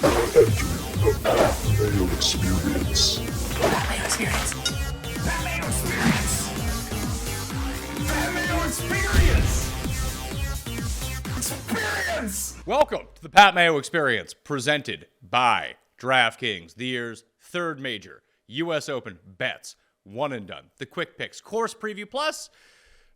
Entering the Mayo Experience. Mayo Experience. Mayo Experience. Mayo Experience. Experience. Welcome to the Pat Mayo Experience, presented by DraftKings, the year's third major U.S. Open bets, one and done. The quick picks, course preview, plus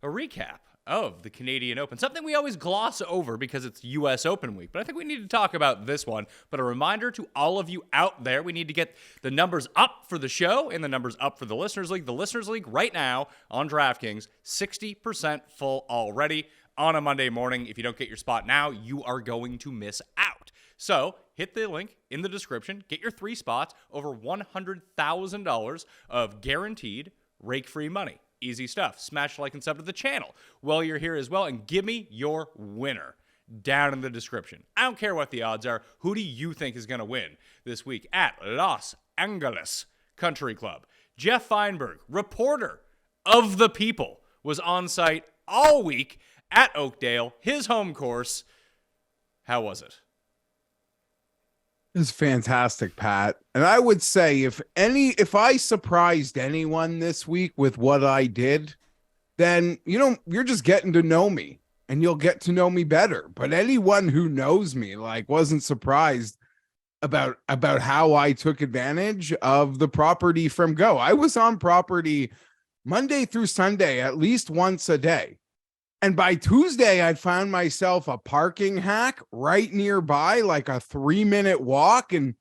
a recap of the Canadian Open. Something we always gloss over because it's U.S. Open week, but I think we need to talk about this one. But a reminder to all of you out there, we need to get the numbers up for the show and the numbers up for the Listeners League. The Listeners League right now on DraftKings, 60% full already on a Monday morning. If you don't get your spot now, you are going to miss out. So hit the link in the description, get your 3 spots, over $100,000 of guaranteed rake-free money. Easy stuff. Smash like and sub to the channel while you're here as well, and give me your winner down in the description. I don't care what the odds are. Who do you think is going to win this week at Los Angeles Country Club? Geoff Fienberg, reporter of the People, was on site all week at Oakdale, his home course. How was it? It was fantastic, Pat. And I would say if I surprised anyone this week with what I did, then, you're just getting to know me and you'll get to know me better. But anyone who knows me, wasn't surprised about how I took advantage of the property from Go. I was on property Monday through Sunday, at least once a day. And by Tuesday, I'd found myself a parking hack right nearby, like a 3-minute walk. And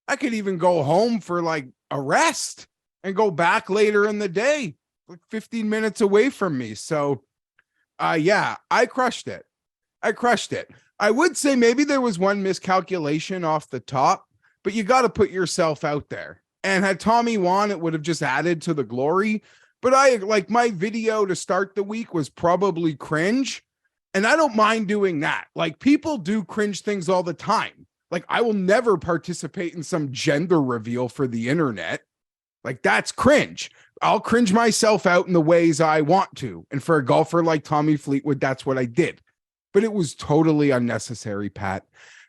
I could even go home for a rest and go back later in the day, 15 minutes away from me. So, I crushed it. I would say maybe there was one miscalculation off the top, but you got to put yourself out there. And had Tommy won, it would have just added to the glory. But my video to start the week was probably cringe. And I don't mind doing that. People do cringe things all the time. I will never participate in some gender reveal for the internet. That's cringe. I'll cringe myself out in the ways I want to. And for a golfer like Tommy Fleetwood, that's what I did. But it was totally unnecessary, Pat,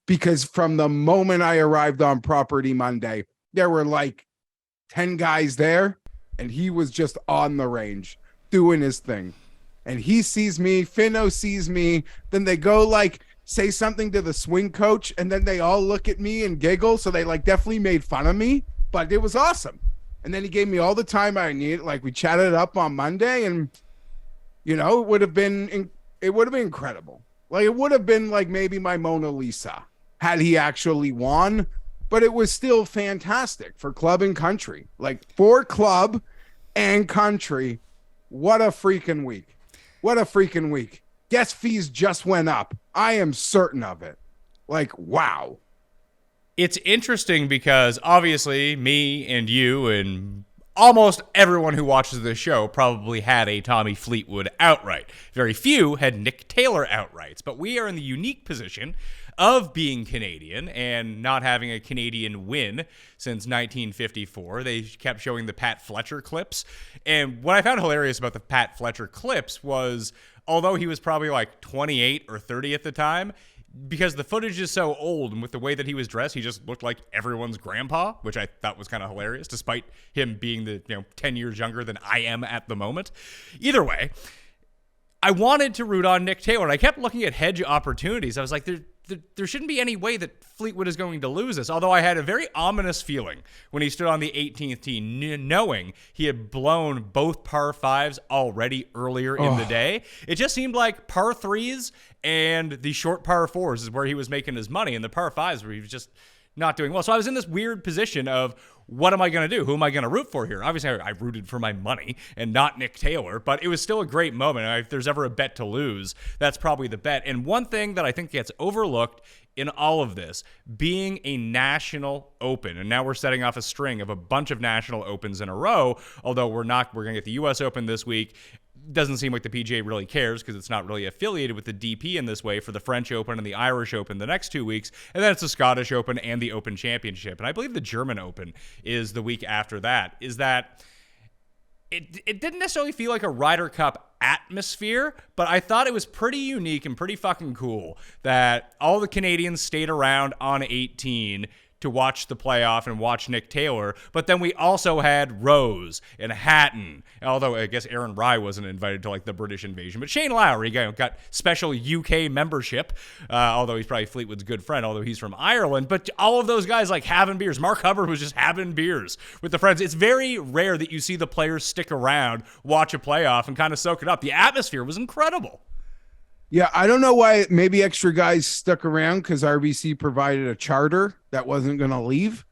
because from the moment I arrived on property Monday, there were 10 guys there. And he was just on the range doing his thing. And he sees me, Finno sees me. Then they go say something to the swing coach. And then they all look at me and giggle. So they definitely made fun of me. But it was awesome. And then he gave me all the time I needed. We chatted up on Monday. And, it would have been incredible. It would have been maybe my Mona Lisa had he actually won. But it was still fantastic for club and country. For club and country, what a freaking week. What a freaking week. Guest fees just went up. I am certain of it. Wow. It's interesting because obviously me and you and almost everyone who watches this show probably had a Tommy Fleetwood outright. Very few had Nick Taylor outrights, but we are in the unique position of being Canadian and not having a Canadian win since 1954. They kept showing the Pat Fletcher clips. And what I found hilarious about the Pat Fletcher clips was, although he was probably 28 or 30 at the time, because the footage is so old and with the way that he was dressed, he just looked like everyone's grandpa, which I thought was kind of hilarious, despite him being 10 years younger than I am at the moment. Either way, I wanted to root on Nick Taylor, and I kept looking at hedge opportunities. I was like, there shouldn't be any way that Fleetwood is going to lose this, although I had a very ominous feeling when he stood on the 18th tee, knowing he had blown both par 5s already earlier in the day. It just seemed like par 3s and the short par 4s is where he was making his money, and the par 5s where he was just not doing well. So I was in this weird position of, what am I going to do? Who am I going to root for here? Obviously, I rooted for my money and not Nick Taylor, but it was still a great moment. If there's ever a bet to lose, that's probably the bet. And one thing that I think gets overlooked in all of this, being a national open, and now we're setting off a string of a bunch of national opens in a row, although we're going to get the U.S. Open this week. Doesn't seem like the PGA really cares because it's not really affiliated with the DP in this way for the French Open and the Irish Open the next 2 weeks. And then it's the Scottish Open and the Open Championship. And I believe the German Open is the week after that. Is that it didn't necessarily feel like a Ryder Cup atmosphere, but I thought it was pretty unique and pretty fucking cool that all the Canadians stayed around on 18 to watch the playoff and watch Nick Taylor, but then we also had Rose and Hatton, although I guess Aaron Rye wasn't invited to like the British invasion, but Shane Lowry got special UK membership, although he's probably Fleetwood's good friend, although he's from Ireland, but all of those guys like having beers. Mark Hubbard was just having beers with the friends. It's very rare that you see the players stick around, watch a playoff, and kind of soak it up. The atmosphere was incredible. Yeah, I don't know why maybe extra guys stuck around because RBC provided a charter that wasn't going to leave.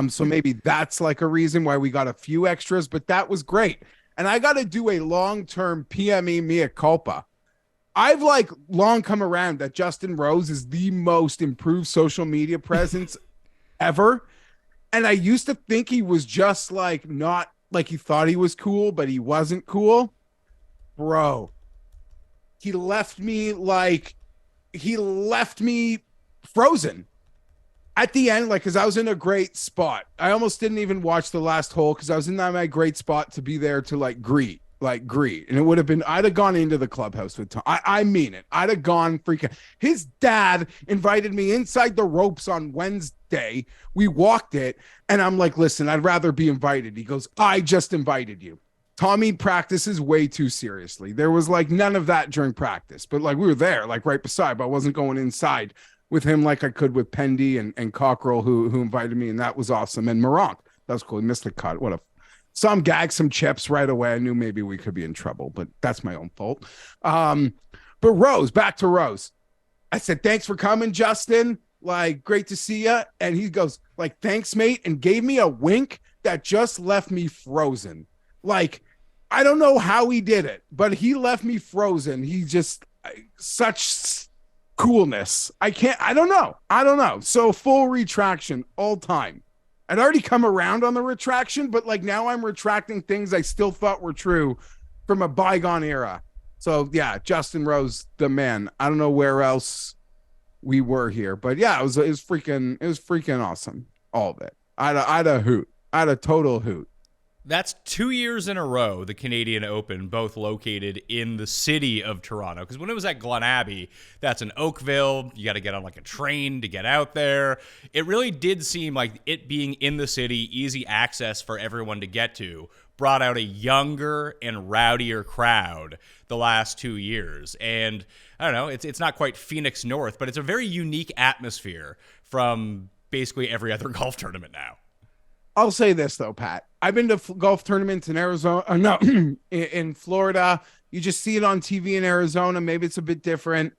So maybe that's like a reason why we got a few extras, but that was great. And I got to do a long-term PME mea culpa. I've like long come around that Justin Rose is the most improved social media presence ever. And I used to think he was just like not like he thought he was cool, but he wasn't cool. Bro. He left me frozen at the end, like, because I was in a great spot. I almost didn't even watch the last hole because I was in my great spot to be there to greet. And it would have been, I'd have gone into the clubhouse with Tom. I mean it. I'd have gone freaking. His dad invited me inside the ropes on Wednesday. We walked it and I'm like, listen, I'd rather be invited. He goes, I just invited you. Tommy practices way too seriously. There was like none of that during practice, but like we were there, like right beside, but I wasn't going inside with him like I could with Pendy and Cockrell, who invited me, and that was awesome. And Moronk, that was cool. He missed the cut. Some gag, some chips right away. I knew maybe we could be in trouble, but that's my own fault. But Rose, back to Rose. I said, thanks for coming, Justin. Like, great to see you. And he goes, like, thanks, mate, and gave me a wink that just left me frozen. Like, I don't know how he did it, but he left me frozen. He just such coolness. I don't know. So full retraction all time. I'd already come around on the retraction, but like now I'm retracting things I still thought were true from a bygone era. So yeah, Justin Rose, the man. I don't know where else we were here, but yeah, it was freaking awesome. All of it. I'd a hoot. I'd a total hoot. That's 2 years in a row, the Canadian Open, both located in the city of Toronto. Because when it was at Glen Abbey, that's in Oakville. You got to get on like a train to get out there. It really did seem like it being in the city, easy access for everyone to get to, brought out a younger and rowdier crowd the last 2 years. And I don't know, it's not quite Phoenix North, but it's a very unique atmosphere from basically every other golf tournament now. I'll say this though, Pat. I've been to golf tournaments in Arizona, in Florida. You just see it on TV in Arizona. Maybe it's a bit different.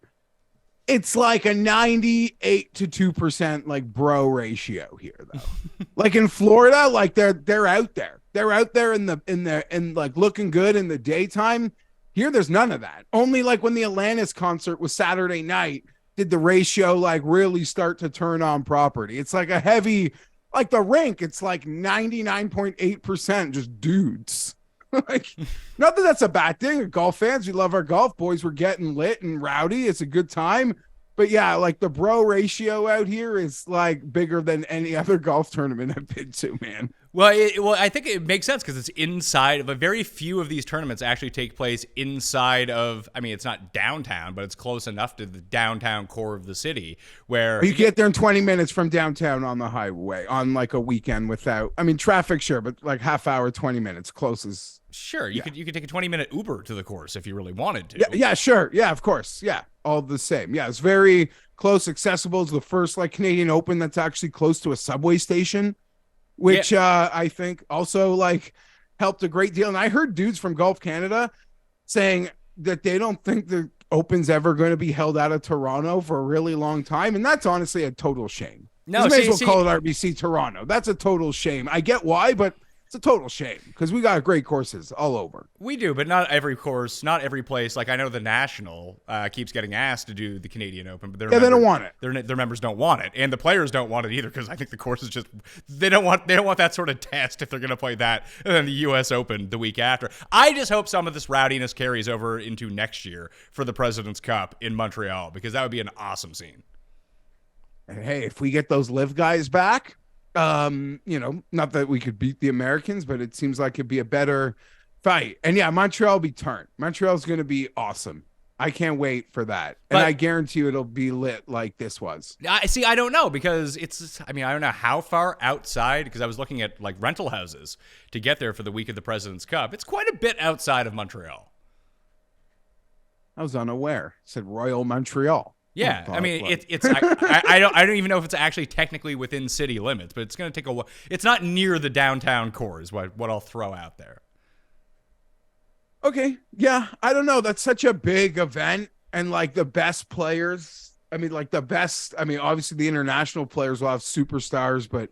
It's like a 98 to 2% like bro ratio here though. Like in Florida, like they're out there. They're out there in like looking good in the daytime. Here, there's none of that. Only like when the Atlantis concert was Saturday night, did the ratio like really start to turn on property. It's like a heavy. Like the rink, it's like 99.8% just dudes. Like, not that that's a bad thing. Golf fans, we love our golf. Boys, we're getting lit and rowdy. It's a good time. But yeah, like the bro ratio out here is like bigger than any other golf tournament I've been to, man. Well, I think it makes sense because it's inside of very few of these tournaments actually take place inside of, I mean, it's not downtown, but it's close enough to the downtown core of the city where you get there in 20 minutes from downtown on the highway on like a weekend without, I mean, traffic, sure, but like half hour, 20 minutes closest. Sure. You could take a 20-minute Uber to the course if you really wanted to. Yeah, sure. Yeah, of course. Yeah. All the same. Yeah. It's very close, accessible. It's the first like Canadian Open that's actually close to a subway station, which I think also like helped a great deal. And I heard dudes from Golf Canada saying that they don't think the Open's ever going to be held out of Toronto for a really long time. And that's honestly a total shame. No, you may as well call it RBC Toronto. That's a total shame. I get why, but it's a total shame because we got great courses all over. We do, but not every course, not every place. Like I know the National keeps getting asked to do the Canadian Open, but they don't want it. Their members don't want it, and the players don't want it either because I think the course is just they don't want that sort of test if they're going to play that and then the U.S. Open the week after. I just hope some of this rowdiness carries over into next year for the President's Cup in Montreal because that would be an awesome scene. And hey, if we get those live guys back. Not that we could beat the Americans, but it seems like it'd be a better fight. And yeah, Montreal will be turned. Montreal's going to be awesome. I can't wait for that. And I guarantee you it'll be lit like this was. I don't know because I don't know how far outside, because I was looking at like rental houses to get there for the week of the President's Cup. It's quite a bit outside of Montreal. I was unaware. It said Royal Montreal. Yeah, I mean, I don't even know if it's actually technically within city limits, but it's going to take a while. It's not near the downtown core is what I'll throw out there. Okay, yeah, I don't know. That's such a big event, and like the best players, obviously the international players will have superstars, but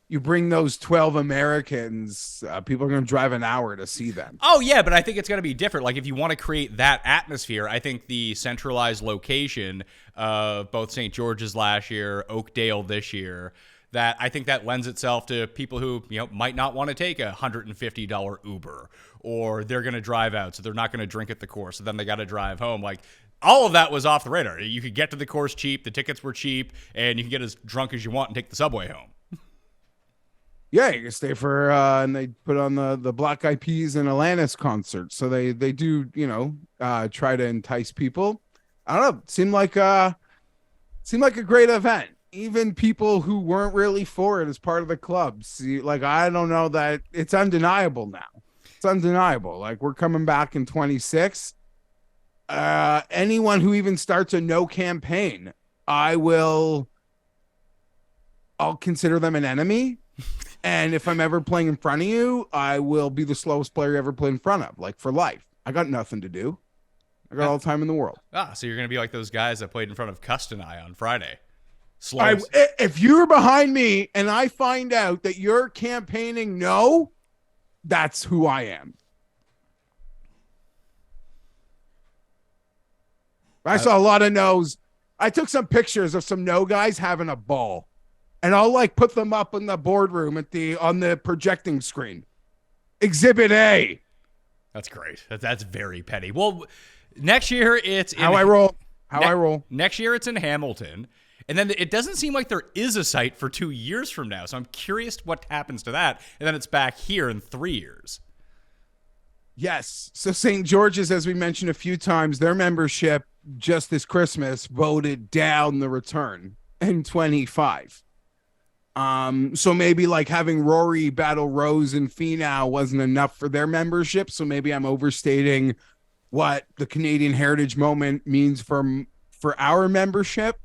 you bring those 12 Americans, people are going to drive an hour to see them. Oh, yeah, but I think it's going to be different. Like, if you want to create that atmosphere, I think the centralized location of both St. George's last year, Oakdale this year, that I think that lends itself to people who, might not want to take a $150 Uber, or they're going to drive out, so they're not going to drink at the course, so then they got to drive home. Like, all of that was off the radar. You could get to the course cheap, the tickets were cheap, and you can get as drunk as you want and take the subway home. Yeah, you can stay for and they put on the Black Eyed Peas and Alanis concert. So they do, try to entice people. I don't know. Seemed like a great event. Even people who weren't really for it as part of the club. See, like, I don't know, that it's undeniable now. It's undeniable. Like, we're coming back in 26. Anyone who even starts a no campaign, I'll consider them an enemy. And if I'm ever playing in front of you, I will be the slowest player you ever played in front of, like for life. I got nothing to do. I got all the time in the world. So you're going to be like those guys that played in front of Cust and I on Friday. If you're behind me and I find out that you're campaigning no, that's who I am. I saw a lot of no's. I took some pictures of some no guys having a ball. And I'll like put them up in the boardroom on the projecting screen. Exhibit A. That's great. That's very petty. Well, next year it's I roll. Next year it's in Hamilton. And then it doesn't seem like there is a site for 2 years from now. So I'm curious what happens to that. And then it's back here in 3 years. Yes. So St. George's, as we mentioned a few times, their membership just this Christmas voted down the return in 25. So maybe like having Rory battle Rose and Finau wasn't enough for their membership. So maybe I'm overstating what the Canadian Heritage Moment means for our membership.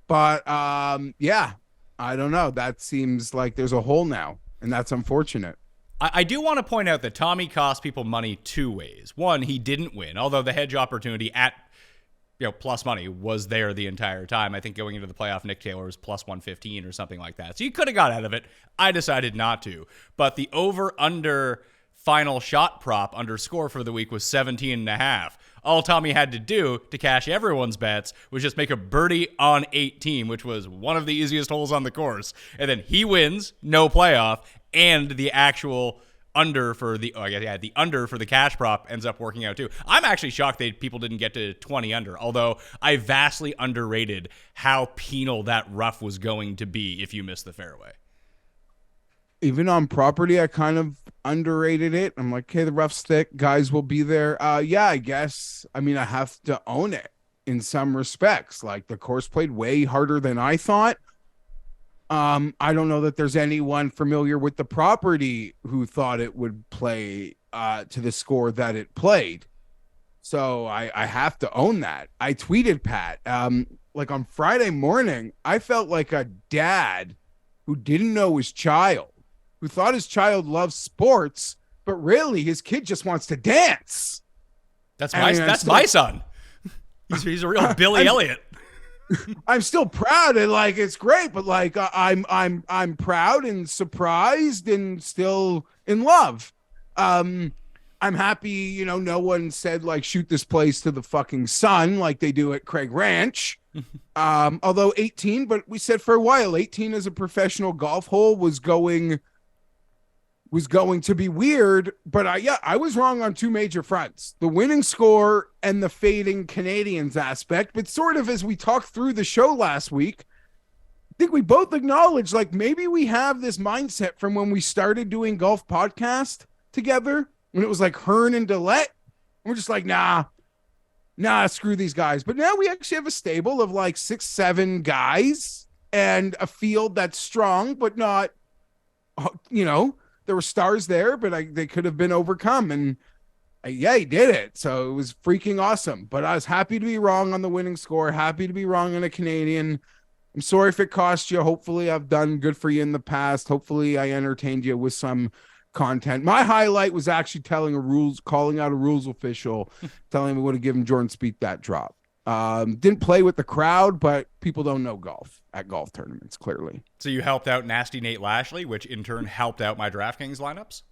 But yeah, I don't know. That seems like there's a hole now, and that's unfortunate. I do want to point out that Tommy cost people money two ways. One, he didn't win, although the hedge opportunity at plus money was there the entire time. I think going into the playoff, Nick Taylor was plus 115 or something like that. So you could have got out of it. I decided not to. But the over-under final shot prop underscore for the week was 17.5. All Tommy had to do to cash everyone's bets was just make a birdie on 18, which was one of the easiest holes on the course. And then he wins, no playoff, and the actual under for the under for the cash prop ends up working out too. I'm actually shocked that people didn't get to 20 under, although I vastly underrated how penal that rough was going to be if you missed the fairway. Even on property, I kind of underrated it. I'm like, okay, the rough stick guys will be there. Yeah, I guess. I mean, I have to own it in some respects. Like, the course played way harder than I thought. I don't know that there's anyone familiar with the property who thought it would play to the score that it played. So I have to own that. I tweeted Pat, like on Friday morning, I felt like a dad who didn't know his child, who thought his child loves sports, but really his kid just wants to dance. That's my son. He's a real Billy Elliot. I'm still proud and like it's great, but like I'm proud and surprised and still in love. I'm happy, no one said like shoot this place to the fucking sun like they do at Craig Ranch. Although 18, but we said for a while 18 as a professional golf hole was going to be weird, but I was wrong on two major fronts, the winning score and the fading Canadians aspect. But sort of as we talked through the show last week, I think we both acknowledged like maybe we have this mindset from when we started doing golf podcast together when it was like Hearn and Dillette. We're just like, nah, screw these guys. But now we actually have a stable of like 6-7 guys and a field that's strong, but not, there were stars there, but they could have been overcome. And yeah, he did it. So it was freaking awesome. But I was happy to be wrong on the winning score, happy to be wrong on a Canadian. I'm sorry if it cost you. Hopefully I've done good for you in the past. Hopefully I entertained you with some content. My highlight was actually calling out a rules official, telling him we would have given Jordan Spieth that drop. Didn't play with the crowd, but people don't know golf at golf tournaments, clearly. So you helped out Nasty Nate Lashley, which in turn helped out my DraftKings lineups?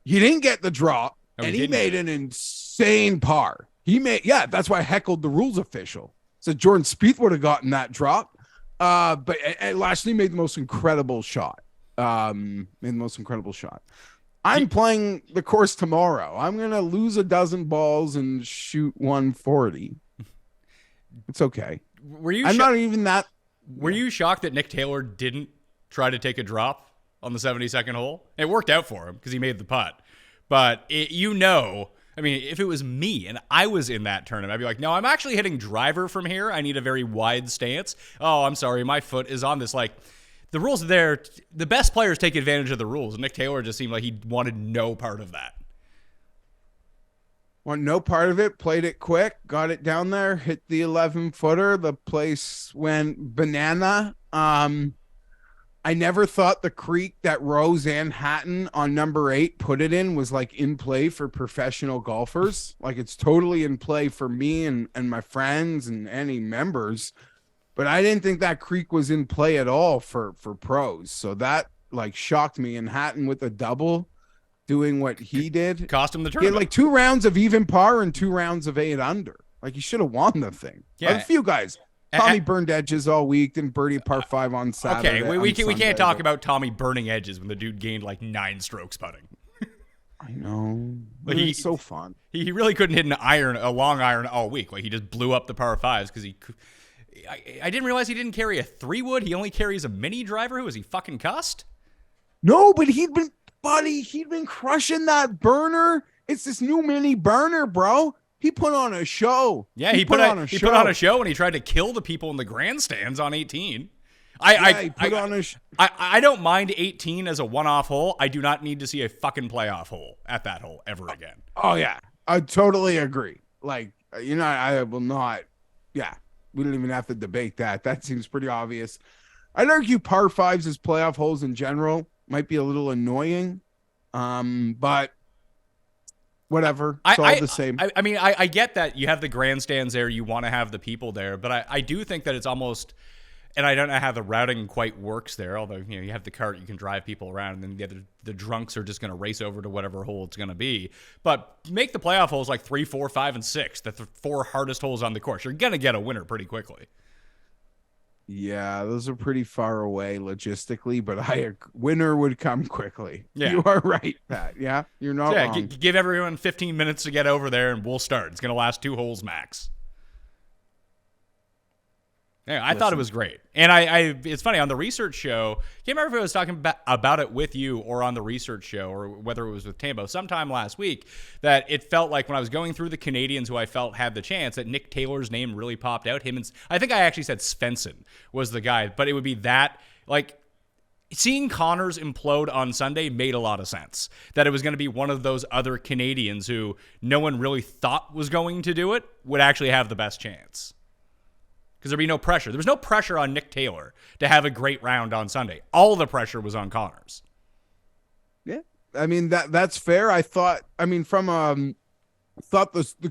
He didn't get the drop, and he made an insane par. That's why I heckled the rules official. So Jordan Spieth would have gotten that drop. But Lashley made the most incredible shot. I'm playing the course tomorrow. I'm going to lose a dozen balls and shoot 140. It's okay. Were you shocked that Nick Taylor didn't try to take a drop on the 72nd hole? It worked out for him because he made the putt. But if it was me and I was in that tournament, I'd be like, no, I'm actually hitting driver from here. I need a very wide stance. Oh, I'm sorry. My foot is on this. Like, the rules are there. The best players take advantage of the rules. Nick Taylor just seemed like he wanted no part of that. Want no part of it. Played it quick. Got it down there. Hit the 11-footer. The place went banana. I never thought the creek that Rose and Hatton on number 8 put it in was like in play for professional golfers. Like, it's totally in play for me and my friends and any members. But I didn't think that creek was in play at all for pros. So that like shocked me. And Hatton with a double doing what he did. Cost him the He tournament. had like 2 rounds of even par and 2 rounds of 8 under. Like, he should have won the thing. Yeah. A few guys. Tommy burned edges all week, didn't birdie par 5 on Saturday. Okay, we can't talk about Tommy burning edges when the dude gained like 9 strokes putting. I know. But He's so fun. He really couldn't hit a long iron all week. Like, he just blew up the par 5s because I didn't realize he didn't carry a 3-wood. He only carries a mini driver. Who is he, fucking Cust? No, but he'd been crushing that burner. It's this new mini burner, bro. He put on a show. Yeah, he put on a show, and he tried to kill the people in the grandstands on 18. I don't mind 18 as a one-off hole. I do not need to see a fucking playoff hole at that hole ever again. Oh, yeah. I totally agree. Like, I will not. Yeah, we don't even have to debate that. That seems pretty obvious. I'd argue par 5s as playoff holes in general might be a little annoying, but whatever. It's all the same. I get that you have the grandstands there. You want to have the people there. But I do think that it's almost, and I don't know how the routing quite works there, although you have the cart, you can drive people around, and then the drunks are just going to race over to whatever hole it's going to be. But make the playoff holes like 3, 4, 5, and 6, the 4 hardest holes on the course. You're going to get a winner pretty quickly. Yeah, those are pretty far away logistically, but winner would come quickly. Yeah. You are right, Pat. Yeah, you're not wrong. Give everyone 15 minutes to get over there, and we'll start. It's going to last 2 holes max. Yeah, I thought it was great. And it's funny, on the research show, can't remember if I was talking about it with you or on the research show or whether it was with Tambo sometime last week, that it felt like when I was going through the Canadians who I felt had the chance, that Nick Taylor's name really popped out. I think I actually said Svensson was the guy, but it would be that, like, seeing Connors implode on Sunday made a lot of sense. That it was going to be one of those other Canadians who no one really thought was going to do it would actually have the best chance. Because there'd be no pressure. There was no pressure on Nick Taylor to have a great round on Sunday. All the pressure was on Connors. Yeah, I mean that's fair. I thought the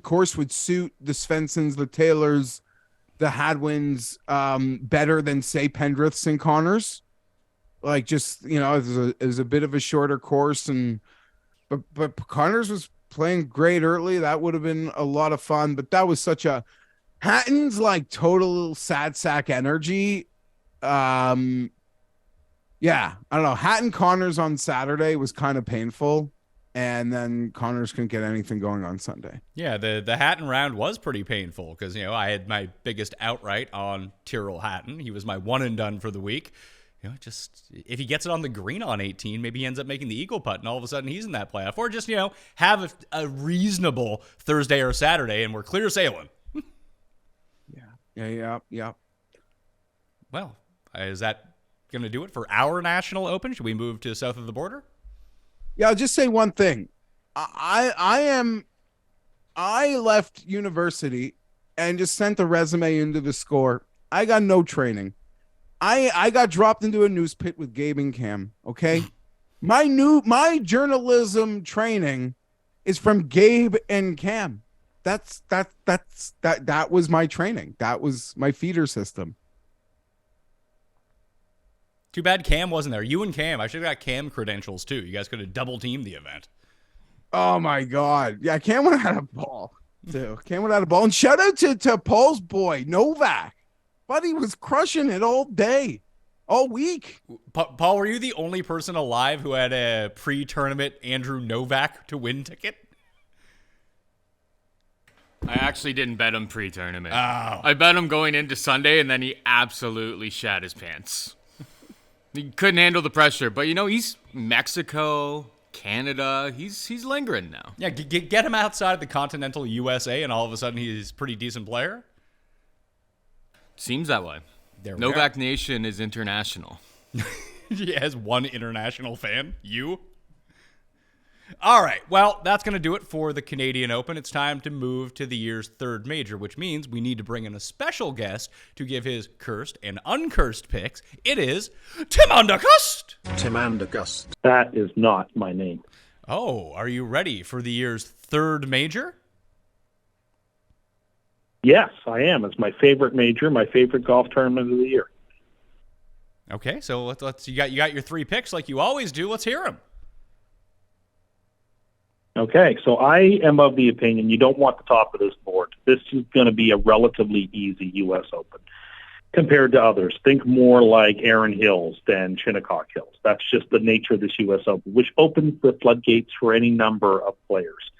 course would suit the Svenssons, the Taylors, the Hadwins better than say Pendriths and Connors. Like, just it was a bit of a shorter course, but Connors was playing great early. That would have been a lot of fun. But that was such a Hatton's like total sad sack energy. Yeah, I don't know. Hatton Connors on Saturday was kind of painful, and then Connors couldn't get anything going on Sunday. Yeah, the Hatton round was pretty painful because I had my biggest outright on Tyrrell Hatton. He was my one and done for the week. just if he gets it on the green on 18, maybe he ends up making the eagle putt, and all of a sudden he's in that playoff. Or just have a reasonable Thursday or Saturday, and we're clear sailing. Yeah. Well, is that going to do it for our National Open? Should we move to south of the border? Yeah, I'll just say one thing. I left university and just sent a resume into the score. I got no training. I got dropped into a news pit with Gabe and Cam. Okay, my journalism training is from Gabe and Cam. That was my training. That was my feeder system. Too bad Cam wasn't there. You and Cam, I should have got Cam credentials too. You guys could have double teamed the event. Oh my God. Yeah, Cam would have had a ball too. Cam would have had a ball. And shout out to Paul's boy, Novak. Buddy was crushing it all day, all week. Paul, were you the only person alive who had a pre-tournament Andrew Novak to win ticket? I actually didn't bet him pre-tournament. Oh. I bet him going into Sunday, and then he absolutely shat his pants. He couldn't handle the pressure. But, he's Mexico, Canada. He's lingering now. Yeah, get him outside of the continental USA, and all of a sudden he's a pretty decent player. Seems that way. Novak Nation is international. He has one international fan. You? All right. Well, that's going to do it for the Canadian Open. It's time to move to the year's third major, which means we need to bring in a special guest to give his cursed and uncursed picks. It is Timanda Cust. Timanda Cust. That is not my name. Oh, are you ready for the year's third major? Yes, I am. It's my favorite major, my favorite golf tournament of the year. Okay, so let's you got your three picks like you always do. Let's hear them. Okay, so I am of the opinion you don't want the top of this board. This is going to be a relatively easy U.S. Open compared to others. Think more like Erin Hills than Shinnecock Hills. That's just the nature of this U.S. Open, which opens the floodgates for any number of players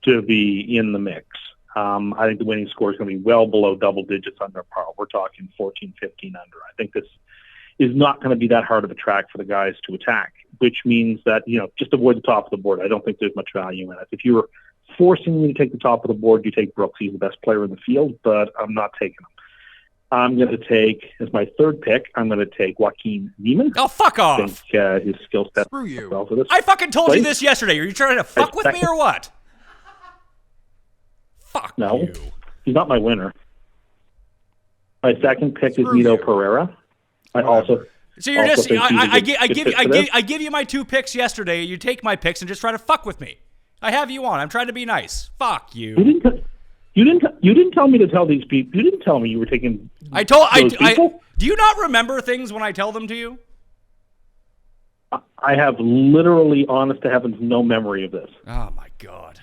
to be in the mix. I think the winning score is going to be well below double digits under par. We're talking 14, 15 under. I think this is not going to be that hard of a track for the guys to attack, which means that, just avoid the top of the board. I don't think there's much value in it. If you were forcing me to take the top of the board, you take Brooks. He's the best player in the field, but I'm not taking him. I'm going to take, as my third pick, I'm going to take Joaquin Niemann. Oh, fuck off. I think his skill set. Screw you. Well for this. I fucking told you this yesterday. Are you trying to fuck with me or what? Fuck No, you. He's not my winner. My second pick is Screw Nito you. Pereira. I also. So you're also just think he's a I good fit for this. give you my two picks yesterday. You take my picks and just try to fuck with me. I have you on. I'm trying to be nice. Fuck you. You didn't tell me to tell these people. You didn't tell me you were taking. Those people? Do you not remember things when I tell them to you? I have literally, honest to heavens, no memory of this. Oh my god.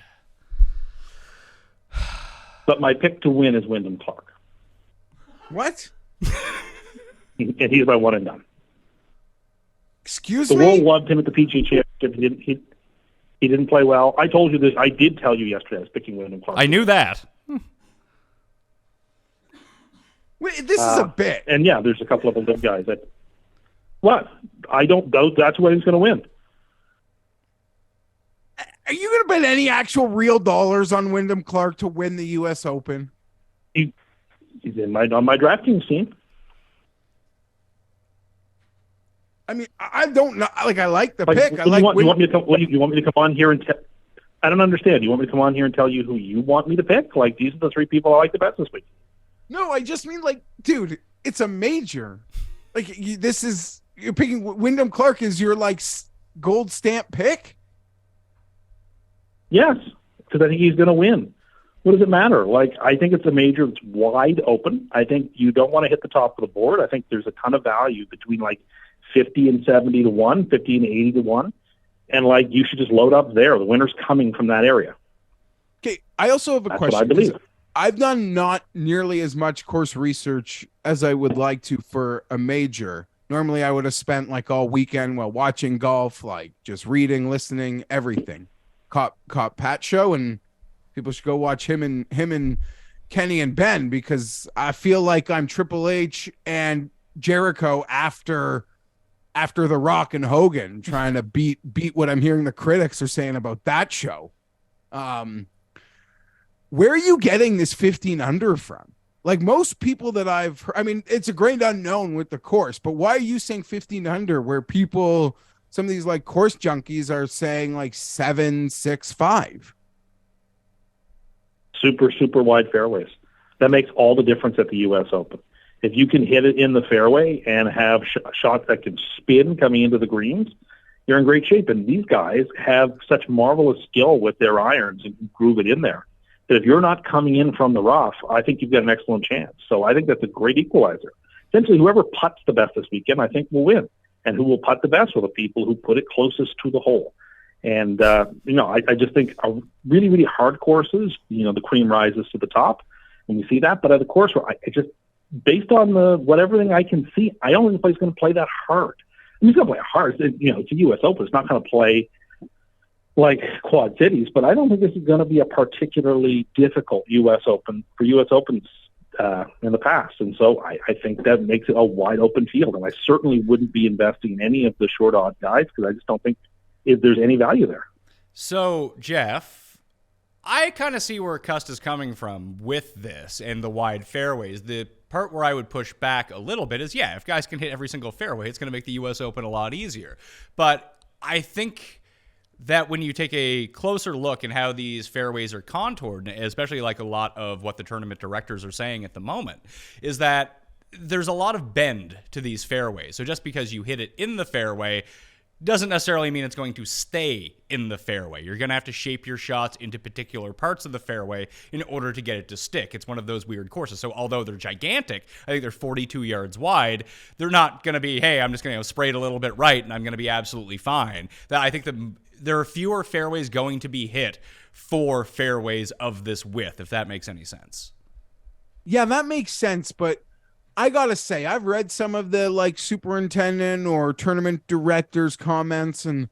But my pick to win is Wyndham Clark, What? and he's my one and done. Excuse The me? world loved him at the PGA Championship. He didn't play well. I told you this. I did tell you yesterday I was picking Wyndham Clark. I knew that. Wait, this is a bit. And yeah, there's a couple of other guys that. What? I don't know. That's what he's going to win. Are you going to bet any actual real dollars on Wyndham Clark to win the U.S. Open? He's on my DraftKings team. I mean, I don't know. Like, I like the Like, pick. you want me to come? You want me to come on here and tell? I don't understand. You want me to come on here and tell you who you want me to pick? Like, these are the three people I like the best this week. No, I just mean, like, dude, it's a major. Like, you're picking Wyndham Clark is your, like, gold stamp pick? Yes, because I think he's going to win. What does it matter? Like, I think it's a major that's wide open. I think you don't want to hit the top of the board. I think there's a ton of value between, like, 50 and 70 to 1, 50 and 80 to 1. And, like, you should just load up there. The winner's coming from that area. Okay, I also have a That's question. what I believe. 'Cause I've done not nearly as much course research as I would like to for a major. Normally, I would have spent, like, all weekend while watching golf, like, just reading, listening, everything. Caught Pat's show, and people should go watch him and Kenny and Ben, because I feel like I'm Triple H and Jericho after after The Rock and Hogan, trying to beat what I'm hearing the critics are saying about that show. Where are you getting this 15 under from? Like most people that I've heard, I mean, it's a great unknown with the course, but why are you saying 15 under where people, some of these like course junkies are saying like 7, 6, 5? Super, super wide fairways. That makes all the difference at the U.S. Open. If you can hit it in the fairway and have shots that can spin coming into the greens, you're in great shape. And these guys have such marvelous skill with their irons and can groove it in there, that if you're not coming in from the rough, I think you've got an excellent chance. So I think that's a great equalizer. Essentially, whoever putts the best this weekend, I think will win. And who will putt the best are the people who put it closest to the hole. And, I just think really, really hard courses, the cream rises to the top, and we see that. But at the course where I just, based on everything I can see, I don't think the play's going to play that hard. I mean, he's going to play hard. It's a U.S. Open. It's not going to play like Quad Cities, but I don't think this is going to be a particularly difficult U.S. Open for U.S. Opens in the past. And so I think that makes it a wide open field. And I certainly wouldn't be investing in any of the short odd guys because I just don't think there's any value there. So, Geoff, I kind of see where Cust is coming from with this and the wide fairways. The part where I would push back a little bit is, if guys can hit every single fairway, it's going to make the U.S. Open a lot easier. But I think that when you take a closer look at how these fairways are contoured, especially like a lot of what the tournament directors are saying at the moment, is that there's a lot of bend to these fairways. So just because you hit it in the fairway doesn't necessarily mean it's going to stay in the fairway. You're going to have to shape your shots into particular parts of the fairway in order to get it to stick. It's one of those weird courses. So although they're gigantic, I think they're 42 yards wide, they're not going to be, hey, I'm just going to spray it a little bit right and I'm going to be absolutely fine. That I think that there are fewer fairways going to be hit for fairways of this width, if that makes any sense. Yeah, that makes sense, but I gotta say, I've read some of the like superintendent or tournament directors' comments, and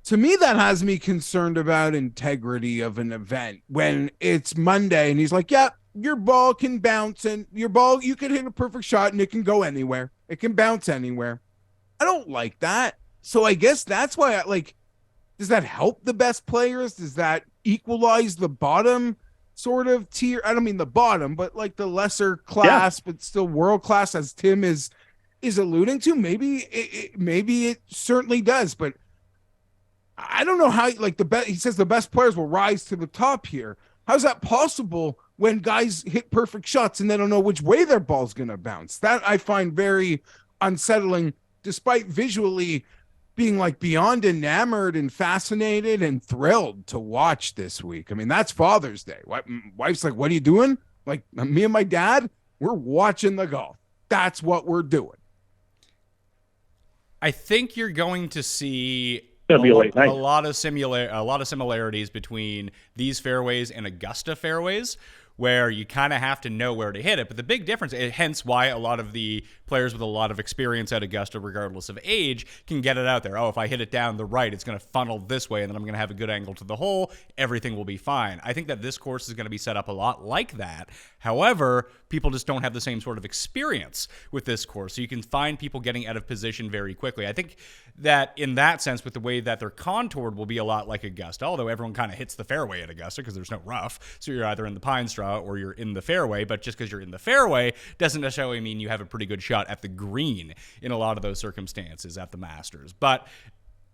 to me, that has me concerned about integrity of an event when it's Monday and he's like, yeah, your ball can bounce and you can hit a perfect shot and it can go anywhere. It can bounce anywhere. I don't like that. So I guess that's why does that help the best players? Does that equalize the bottom sort of tier? I don't mean the bottom, but like the lesser class, but still world class, as Tim is alluding to. Maybe it certainly does, but I don't know how. Like he says, the best players will rise to the top here. How's that possible when guys hit perfect shots and they don't know which way their ball's gonna bounce? That I find very unsettling, despite visually being like beyond enamored and fascinated and thrilled to watch this week. I mean, that's Father's Day. Wife's like, what are you doing? Like me and my dad, we're watching the golf. That's what we're doing. I think you're going to see a lot of similarities between these fairways and Augusta fairways, where you kind of have to know where to hit it. But the big difference, hence why a lot of the players with a lot of experience at Augusta, regardless of age, can get it out there. Oh, if I hit it down the right, it's going to funnel this way, and then I'm going to have a good angle to the hole. Everything will be fine. I think that this course is going to be set up a lot like that. However, people just don't have the same sort of experience with this course. So you can find people getting out of position very quickly. I think that in that sense, with the way that they're contoured, will be a lot like Augusta, although everyone kind of hits the fairway at Augusta because there's no rough. So you're either in the pine straw or you're in the fairway. But just because you're in the fairway doesn't necessarily mean you have a pretty good shot at the green in a lot of those circumstances at the Masters. But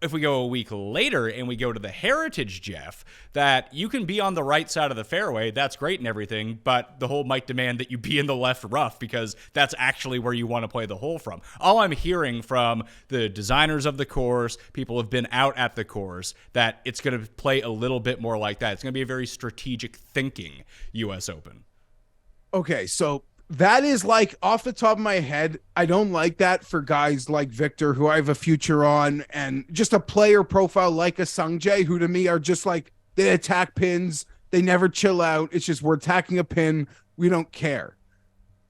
if we go a week later and we go to the Heritage, Geoff, that you can be on the right side of the fairway, that's great and everything, but the hole might demand that you be in the left rough because that's actually where you want to play the hole from. All I'm hearing from the designers of the course, people who have been out at the course, that it's going to play a little bit more like that. It's going to be a very strategic thinking U.S. Open. Okay, so that is like off the top of my head. I don't like that for guys like Victor, who I have a future on, and just a player profile like a Sungjae, who to me are just like, they attack pins. They never chill out. It's just, we're attacking a pin. We don't care.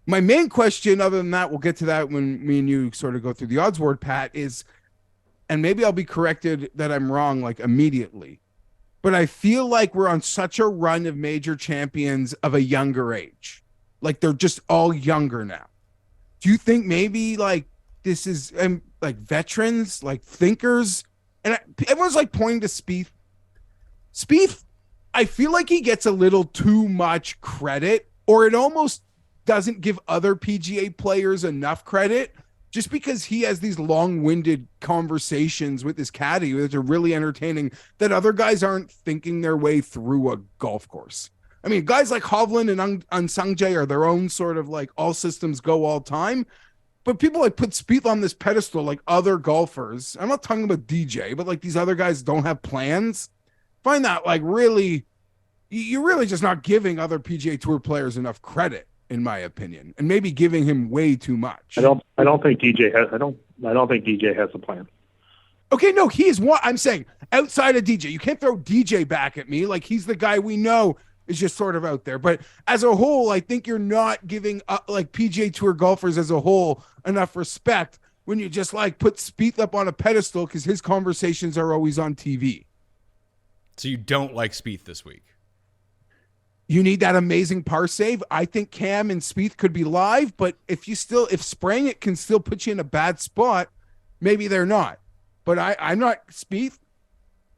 My main question, other than that, we'll get to that when me and you sort of go through the odds board, Pat, is, and maybe I'll be corrected that I'm wrong like immediately, but I feel like we're on such a run of major champions of a younger age. Like they're just all younger now. Do you think maybe like this is, and like veterans, like thinkers, and everyone's like pointing to Spieth. Spieth, I feel like he gets a little too much credit, or it almost doesn't give other PGA players enough credit, just because he has these long-winded conversations with his caddy that are really entertaining, that other guys aren't thinking their way through a golf course. I mean, guys like Hovland and Unsangjae are their own sort of like all systems go all time. But people like put Spieth on this pedestal like other golfers. I'm not talking about DJ, but like these other guys don't have plans. Find that like really, you're really just not giving other PGA Tour players enough credit, in my opinion, and maybe giving him way too much. I don't think DJ has. I don't think DJ has a plan. Okay, no, he's what I'm saying. Outside of DJ, you can't throw DJ back at me like he's the guy we know is just sort of out there. But as a whole, I think you're not giving like PGA Tour golfers as a whole enough respect when you just like put Spieth up on a pedestal because his conversations are always on TV. So you don't like Spieth this week? You need that amazing par save. I think Cam and Spieth could be live, but if spraying it can still put you in a bad spot, maybe they're not. But I'm not Spieth.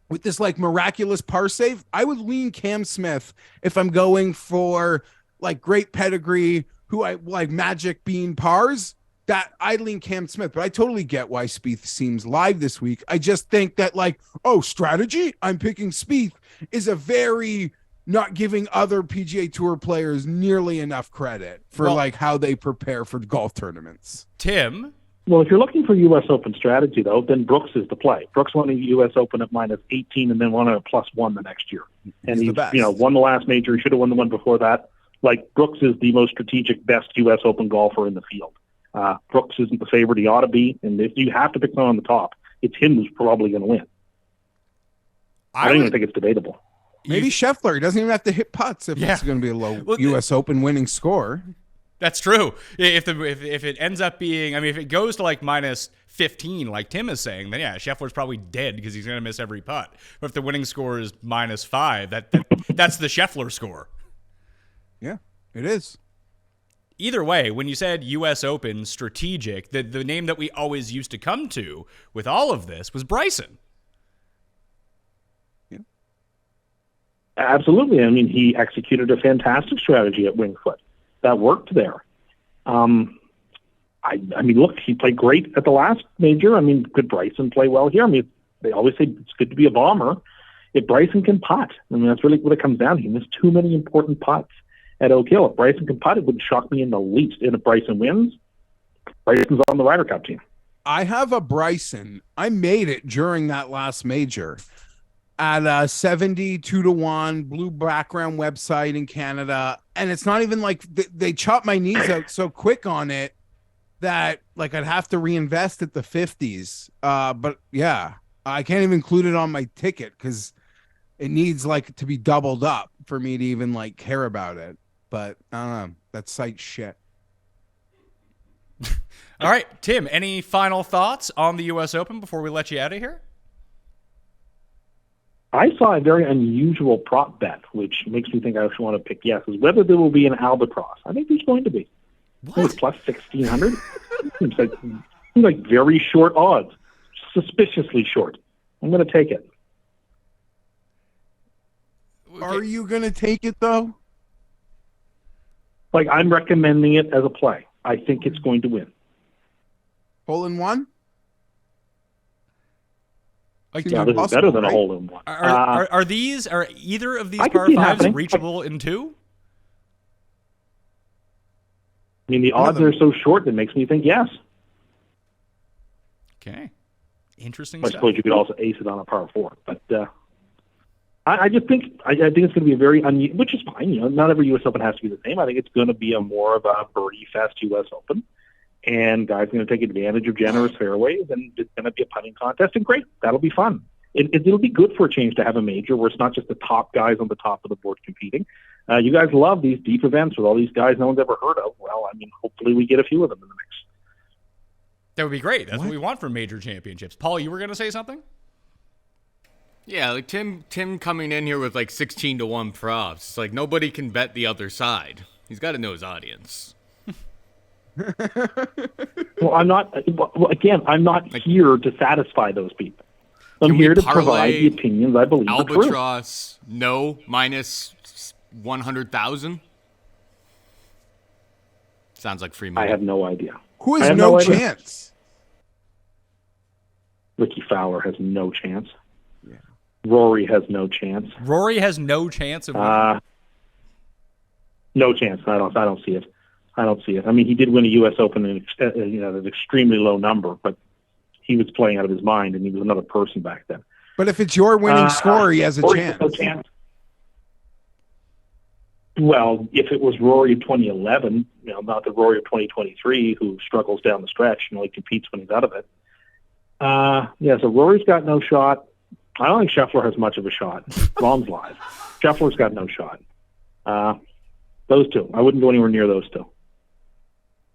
With this like miraculous par save, I would lean Cam Smith if I'm going for like great pedigree, who I like magic bean pars. That I'd lean Cam Smith, but I totally get why Spieth seems live this week. I just think that like, strategy, I'm picking Spieth is a very not giving other PGA Tour players nearly enough credit for like how they prepare for golf tournaments. Tim? Well, if you're looking for U.S. Open strategy, though, then Brooks is the play. Brooks won the U.S. Open at -18 and then won at a +1 the next year. And he's won the last major. He should have won the one before that. Like, Brooks is the most strategic, best U.S. Open golfer in the field. Brooks isn't the favorite he ought to be. And if you have to pick someone on the top, it's him who's probably going to win. I don't even think it's debatable. Maybe Scheffler. He doesn't even have to hit putts if it's going to be a low U.S. Open winning score. That's true. If it ends up being, I mean, if it goes to like -15, like Tim is saying, then yeah, Scheffler's probably dead because he's going to miss every putt. But if the winning score is -5, that's the Scheffler score. Yeah, it is. Either way, when you said U.S. Open strategic, the name that we always used to come to with all of this was Bryson. Yeah. Absolutely. I mean, he executed a fantastic strategy at Winged Foot. That worked there. I mean, look, he played great at the last major. I mean, could Bryson play well here? I mean, they always say it's good to be a bomber. If Bryson can putt, I mean, that's really what it comes down to. He missed too many important putts at Oak Hill. If Bryson can putt, it wouldn't shock me in the least. And if Bryson wins, Bryson's on the Ryder Cup team. I have a Bryson. I made it during that last major at a 72-1 blue background website in Canada. And it's not even like they chopped my knees out so quick on it that like I'd have to reinvest at the 50s. But yeah, I can't even include it on my ticket because it needs like to be doubled up for me to even like care about it. But I don't know. That site shit. All right, Tim, any final thoughts on the U.S. Open before we let you out of here? I saw a very unusual prop bet, which makes me think I actually want to pick yes, is whether there will be an albatross. I think there's going to be. What? Plus 1,600? Seems like very short odds. Suspiciously short. I'm going to take it. Are you going to take it, though? Like, I'm recommending it as a play. I think it's going to win. Hole in one? Like, yeah, this is better than a hole in one. Are either of these par fives reachable in two? I mean, the odds are so short that makes me think yes. Okay. Interesting I stuff. suppose you could also ace it on a par 4. But I just think it's going to be a very unusual, which is fine. You know, not every U.S. Open has to be the same. I think it's going to be a more of a birdie fest U.S. Open. And guys are going to take advantage of generous fairways, and it's going to be a putting contest. And great, that'll be fun. It'll be good for a change to have a major where it's not just the top guys on the top of the board competing. You guys love these deep events with all these guys no one's ever heard of. Well, I mean, hopefully we get a few of them in the mix. That would be great. That's what we want from major championships. Paul, you were going to say something? Yeah, like Tim coming in here with like 16-1 props. It's like nobody can bet the other side. He's got to know his audience. Well, I'm not. Well, again, I'm not here to satisfy those people. I'm Can we here to parlay provide the opinions I believe are true. Albatross, no, minus 100,000? Sounds like free money. I have no idea. Who I has have no no idea. chance? Ricky Fowler has no chance. Yeah. Rory has no chance. Rory has no chance of winning. No chance. I don't see it. I don't see it. I mean, he did win a U.S. Open at an extremely low number, but he was playing out of his mind, and he was another person back then. But if it's your winning score, he has a Rory chance. has no chance. Well, if it was Rory of 2011, not the Rory of 2023 who struggles down the stretch and only competes when he's out of it. So Rory's got no shot. I don't think Scheffler has much of a shot. Rom's live. Scheffler's got no shot. Those two. I wouldn't go anywhere near those two.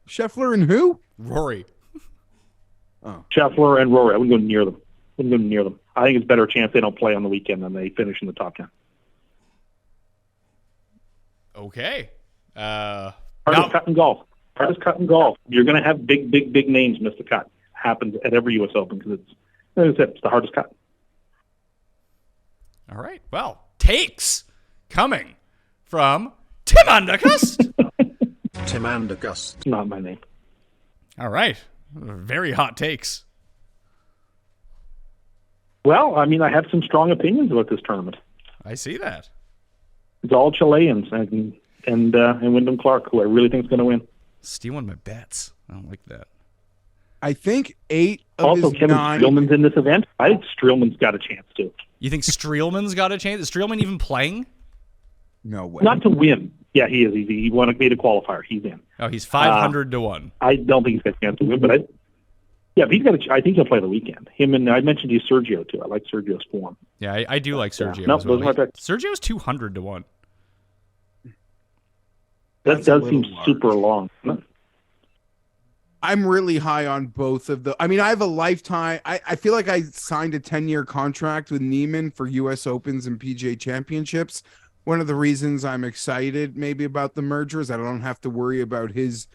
Scheffler and who? Rory. Scheffler and Rory. I wouldn't go near them. I think it's a better chance they don't play on the weekend than they finish in the top 10. Okay. Hardest cut in golf. You're going to have big names miss the cut. Happens at every U.S. Open because it's the hardest cut. All right. Well, takes coming from Tim Cust. Tim Cust. It's not my name. All right. Very hot takes. Well, I mean, I have some strong opinions about this tournament. I see that. It's all Chileans and Wyndham Clark, who I really think is going to win. Stealing my bets. I don't like that. I think 8 of Also, his Kevin 9. Streelman's in this event. I think Streelman's got a chance too. You think Streelman's got a chance? Is Streelman even playing? No way. Not to win. Yeah, he is. He won a qualifier. He's in. Oh, he's 500 to 1. I don't think he's got a chance to win, but he's got. I think he'll play the weekend. Him and I mentioned you Sergio too. I like Sergio's form. Yeah, I do like Sergio. No, as well. those are my picks. Sergio's 200 to 1. That That's a does little seem large. super long. I'm really high on both of the. I mean, I have a lifetime. I feel like I signed a 10-year contract with Neiman for U.S. Opens and PGA Championships. One of the reasons I'm excited maybe about the merger is I don't have to worry about his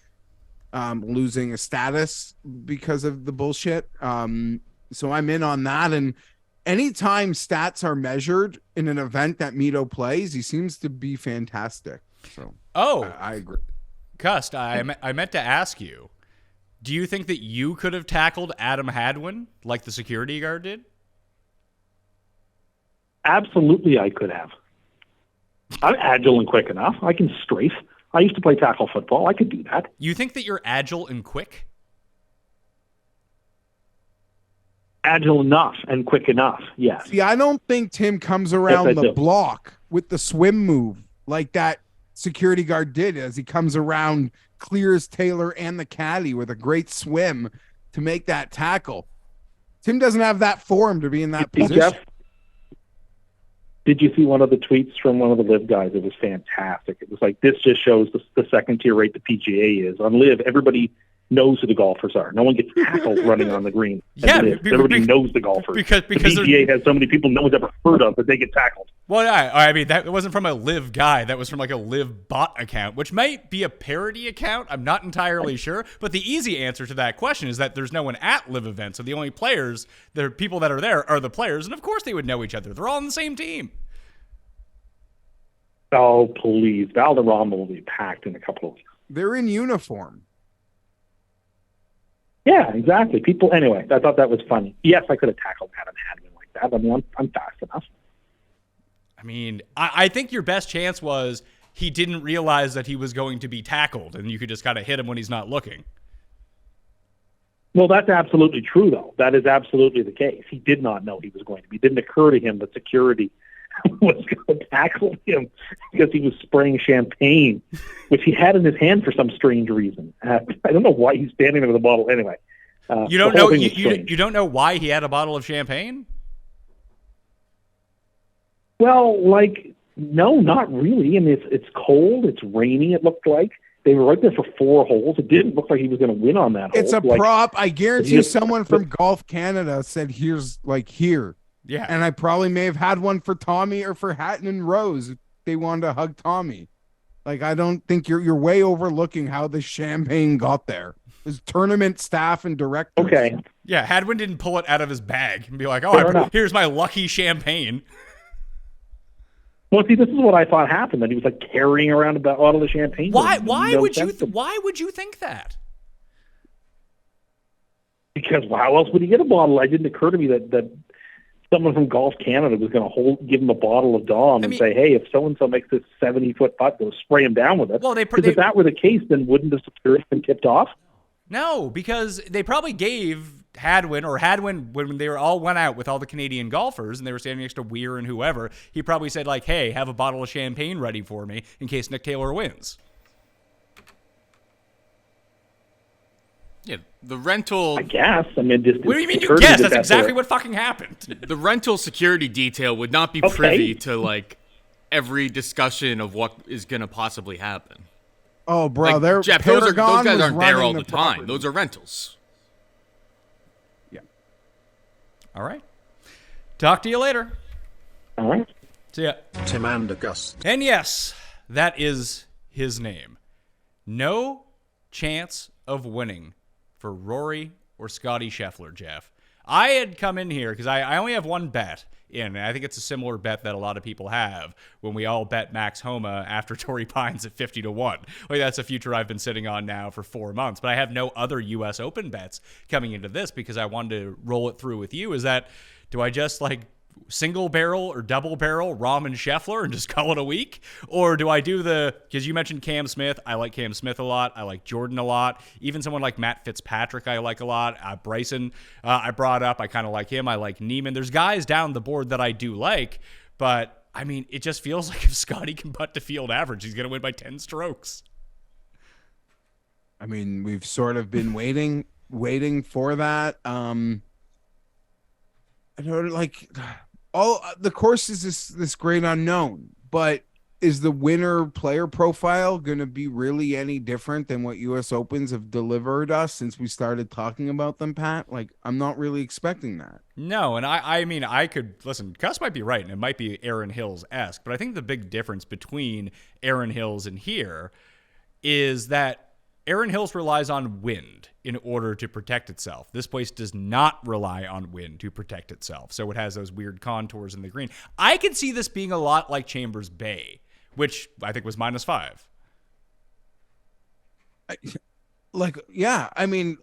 losing a status because of the bullshit. So I'm in on that. And anytime stats are measured in an event that Mito plays, he seems to be fantastic. So I agree. Cust, I meant to ask you, do you think that you could have tackled Adam Hadwin like the security guard did? Absolutely, I could have. I'm agile and quick enough. I can strafe. I used to play tackle football. I could do that. You think that you're agile and quick? Agile enough and quick enough, yes. See, I don't think Tim comes around I the do. block with the swim move like that security guard did as he comes around, clears Taylor and the caddy with a great swim to make that tackle. Tim doesn't have that form to be in that position. Jeff, did you see one of the tweets from one of the Live guys? It was fantastic. It was like, this just shows the second tier rate the PGA is. On Live, everybody knows who the golfers are. No one gets tackled running on the green. Yeah, everybody knows the golfers. Because the PGA has so many people no one's ever heard of that they get tackled. Well, I mean, that wasn't from a Live guy. That was from like a Live bot account, which might be a parody account. I'm not entirely sure. But the easy answer to that question is that there's no one at Live events. So the only players, the people that are there are the players. And of course they would know each other. They're all on the same team. Oh, please. Valderrama will be packed in a couple of weeks. They're in uniform. Yeah, exactly. Anyway, I thought that was funny. Yes, I could have tackled Adam Hadwin like that. I mean, I'm fast enough. I mean, I think your best chance was he didn't realize that he was going to be tackled, and you could just kind of hit him when he's not looking. Well, that's absolutely true, though. That is absolutely the case. He did not know he was going to be. It didn't occur to him that security was going to tackle him because he was spraying champagne, which he had in his hand for some strange reason. I don't know why he's standing there with a bottle. Anyway, you don't know. You don't know why he had a bottle of champagne. Well, no, not really. I mean, it's cold. It's rainy. It looked like they were right there for 4 holes. It didn't look like he was going to win on that hole. It's a prop. I guarantee you someone from Golf Canada said, here's here. Yeah. And I probably may have had one for Tommy or for Hatton and Rose if they wanted to hug Tommy. Like, I don't think you're way overlooking how the champagne got there. His tournament staff and directors. Okay. Yeah, Hadwin didn't pull it out of his bag and be like, Fair enough. here's my lucky champagne. Well, see, this is what I thought happened. That he was like carrying around a bottle of champagne. Why No would you sense to- why would you think that? Because how else would he get a bottle? It didn't occur to me that someone from Golf Canada was going to give him a bottle of Dom and say, "Hey, if so and so makes this 70-foot putt, go spray him down with it." Well, if that were the case, then wouldn't the security have been tipped off? No, because they probably gave Hadwin when they all went out with all the Canadian golfers and they were standing next to Weir and whoever, he probably said like, "Hey, have a bottle of champagne ready for me in case Nick Taylor wins." Yeah, the rental. I guess. I mean, just What do you mean you guess? That's exactly what fucking happened. The rental security detail would not be privy to like every discussion of what is going to possibly happen. Oh, bro, Like, they're Jeff, those Paragon guys was aren't there all running the time. property. Those are rentals. All right. Talk to you later. All right. See ya. Tim and August. And yes, that is his name. No chance of winning for Rory or Scotty Scheffler, Jeff. I had come in here because I only have one bet in, and I think it's a similar bet that a lot of people have when we all bet Max Homa after Torrey Pines at 50-1. Like, that's a future I've been sitting on now for 4 months, but I have no other U.S. Open bets coming into this because I wanted to roll it through with you. Is that, do I just like single barrel or double barrel Rahm and Scheffler and just call it a week? Or do I do because you mentioned Cam Smith. I like Cam Smith a lot. I like Jordan a lot. Even someone like Matt Fitzpatrick I like a lot. Bryson I brought up. I kind of like him. I like Neiman. There's guys down the board that I do like, but I mean, it just feels like if Scotty can putt to field average, he's going to win by 10 strokes. I mean, we've sort of been waiting for that. I don't like all the course is this great unknown, but is the winner player profile going to be really any different than what US Opens have delivered us since we started talking about them, Pat? Like, I'm not really expecting that. No, and I mean, I could listen. Cust might be right, and it might be Aaron Hills-esque, but I think the big difference between Aaron Hills and here is that Aaron Hills relies on wind in order to protect itself. This place does not rely on wind to protect itself, so it has those weird contours in the green. I could see this being a lot like Chambers Bay, which I think was -5. I mean,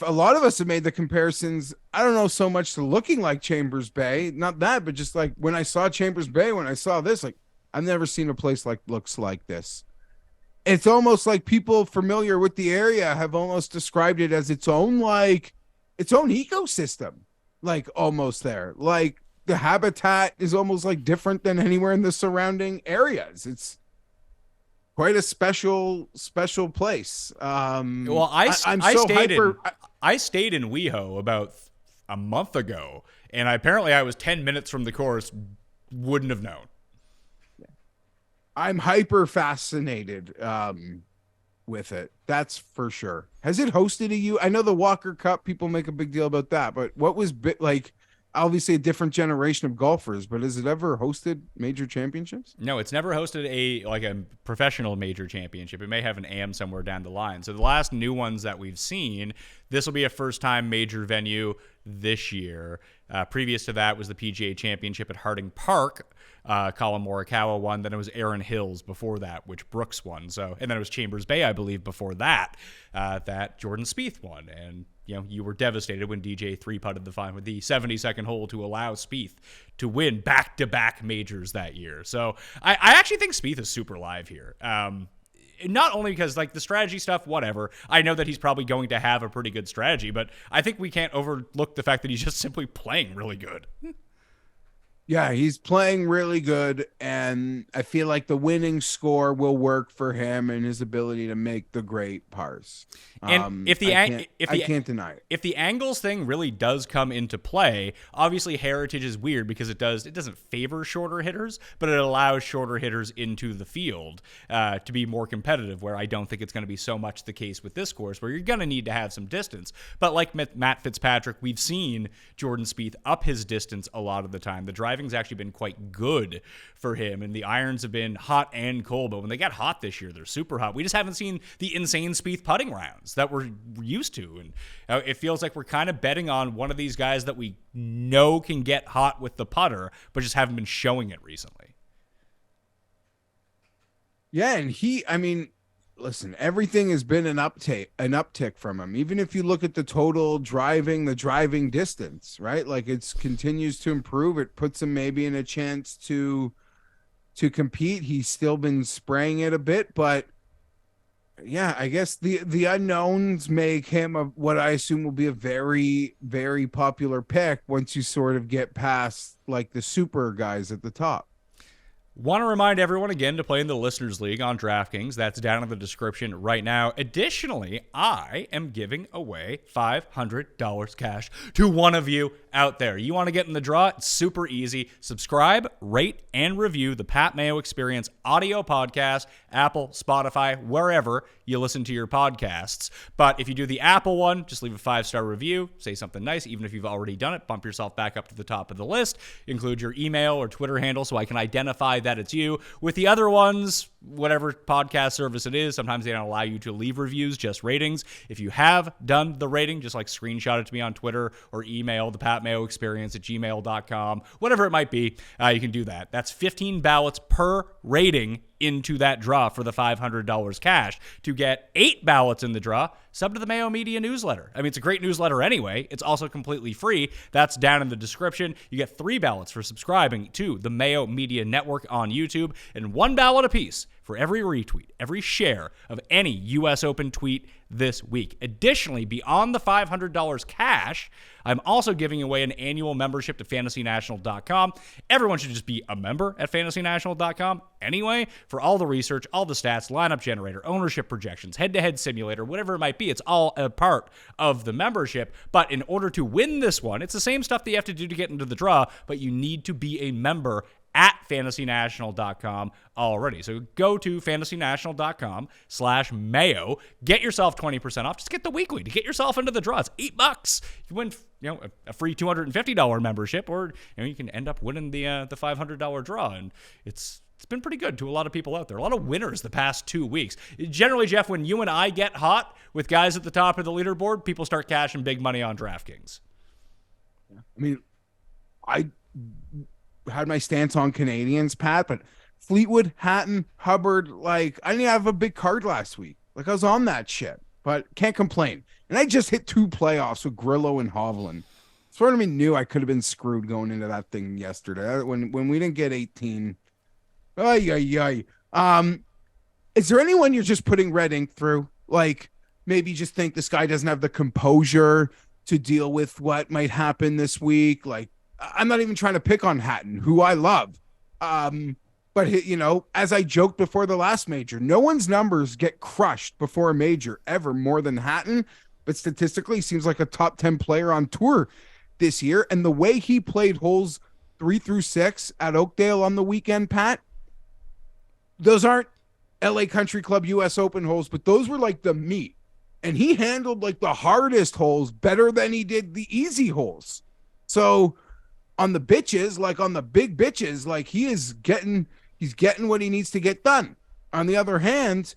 a lot of us have made the comparisons. I don't know so much to looking like Chambers Bay, not that, but just like when I saw Chambers Bay, when I saw this, like I've never seen a place looks like this. It's almost like people familiar with the area have almost described it as its own ecosystem, like almost there. Like the habitat is almost like different than anywhere in the surrounding areas. It's quite a special place. Well, I stayed in WeHo about a month ago, and apparently I was 10 minutes from the course. Wouldn't have known. I'm hyper fascinated with it. That's for sure. Has it hosted I know the Walker Cup, people make a big deal about that, but what was like obviously a different generation of golfers, but has it ever hosted major championships? No, it's never hosted a professional major championship. It may have an AM somewhere down the line. So the last new ones that we've seen, this will be a first-time major venue this year. Previous to that was the PGA Championship at Harding Park. Colin Morikawa won. Then it was Aaron Hills before that, which Brooks won. So, and then it was Chambers Bay, I believe, before that, that Jordan Spieth won. And you were devastated when DJ 3-putted with the 72nd hole to allow Spieth to win back-to-back majors that year. So I actually think Spieth is super live here. Not only because like the strategy stuff, whatever. I know that he's probably going to have a pretty good strategy, but I think we can't overlook the fact that he's just simply playing really good. Yeah, he's playing really good, and I feel like the winning score will work for him and his ability to make the great pars. And I can't deny it. If the angles thing really does come into play, obviously Heritage is weird because it doesn't favor shorter hitters, but it allows shorter hitters into the field to be more competitive, where I don't think it's going to be so much the case with this course, where you're going to need to have some distance. But like Matt Fitzpatrick, we've seen Jordan Spieth up his distance a lot of the time. The drive driving's actually been quite good for him, and the irons have been hot and cold. But when they get hot this year, they're super hot. We just haven't seen the insane Spieth putting rounds that we're used to, and it feels like we're kind of betting on one of these guys that we know can get hot with the putter, but just haven't been showing it recently. Yeah, and listen, everything has been an uptick from him. Even if you look at the total the driving distance, right? Like it continues to improve. It puts him maybe in a chance to compete. He's still been spraying it a bit, but yeah, I guess the unknowns make him what I assume will be a very, very popular pick once you sort of get past like the super guys at the top. Want to remind everyone again to play in the Listeners League on DraftKings. That's down in the description right now. Additionally, I am giving away $500 cash to one of you out there. You want to get in the draw? It's super easy. Subscribe, rate, and review the Pat Mayo Experience audio podcast, Apple, Spotify, wherever you listen to your podcasts. But if you do the Apple one, just leave a 5-star review, say something nice, even if you've already done it, bump yourself back up to the top of the list, include your email or Twitter handle so I can identify that it's you. With the other ones, whatever podcast service it is, sometimes they don't allow you to leave reviews, just ratings. If you have done the rating, just like screenshot it to me on Twitter or email the Pat Mayo Experience at gmail.com, whatever it might be, you can do that. That's 15 ballots per rating into that draw for the $500 cash. To get 8 ballots in the draw, sub to the Mayo Media newsletter. I mean, it's a great newsletter anyway. It's also completely free. That's down in the description. You get 3 ballots for subscribing to the Mayo Media Network on YouTube, and 1 ballot apiece for every retweet, every share of any U.S. Open tweet this week. Additionally, beyond the $500 cash, I'm also giving away an annual membership to FantasyNational.com. Everyone should just be a member at FantasyNational.com anyway, for all the research, all the stats, lineup generator, ownership projections, head-to-head simulator, whatever it might be. It's all a part of the membership. But in order to win this one, it's the same stuff that you have to do to get into the draw, but you need to be a member at FantasyNational.com already. So go to FantasyNational.com/Mayo. Get yourself 20% off. Just get the weekly to get yourself into the draw. It's $8. You win, a free $250 membership, or you can end up winning the $500 draw, and it's been pretty good to a lot of people out there. A lot of winners the past 2 weeks. Generally, Jeff, when you and I get hot with guys at the top of the leaderboard, people start cashing big money on DraftKings. I mean, I had my stance on Canadians, Pat, but Fleetwood, Hatton, Hubbard, like I didn't have a big card last week. Like I was on that shit, but can't complain. And I just hit 2 playoffs with Grillo and Hovland. Sort of knew I could have been screwed going into that thing yesterday when we didn't get 18. Is there anyone you're just putting red ink through? Like maybe just think this guy doesn't have the composure to deal with what might happen this week. Like I'm not even trying to pick on Hatton, who I love. But as I joked before the last major, no one's numbers get crushed before a major ever more than Hatton. But statistically, seems like a top 10 player on tour this year. And the way he played holes 3 through 6 at Oakdale on the weekend, Pat, those aren't LA Country Club US Open holes, but those were like the meat. And he handled like the hardest holes better than he did the easy holes. So on the bitches, like on the big bitches, like he's getting what he needs to get done. On the other hand,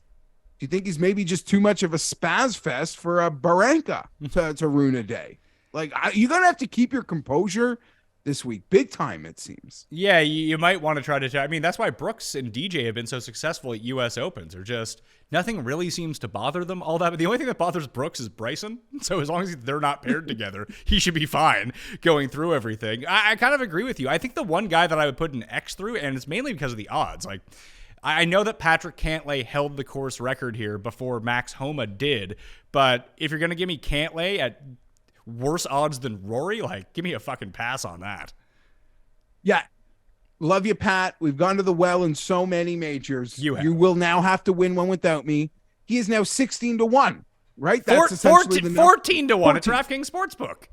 do you think he's maybe just too much of a spaz fest for a Barranca to ruin a day? Like you're going to have to keep your composure this week. Big time, it seems. Yeah, you might want to try to... I mean, that's why Brooks and DJ have been so successful at U.S. Opens. Or just nothing really seems to bother them all that. But the only thing that bothers Brooks is Bryson. So as long as they're not paired together, he should be fine going through everything. I kind of agree with you. I think the one guy that I would put an X through, and it's mainly because of the odds. Like, I know that Patrick Cantlay held the course record here before Max Homa did. But if you're going to give me Cantlay at worse odds than Rory, like, give me a fucking pass on that. Yeah. Love you, Pat. We've gone to the well in so many majors. You will now have to win one without me. He is now 16-1, right? That's essentially 14-1 at DraftKings Sportsbook.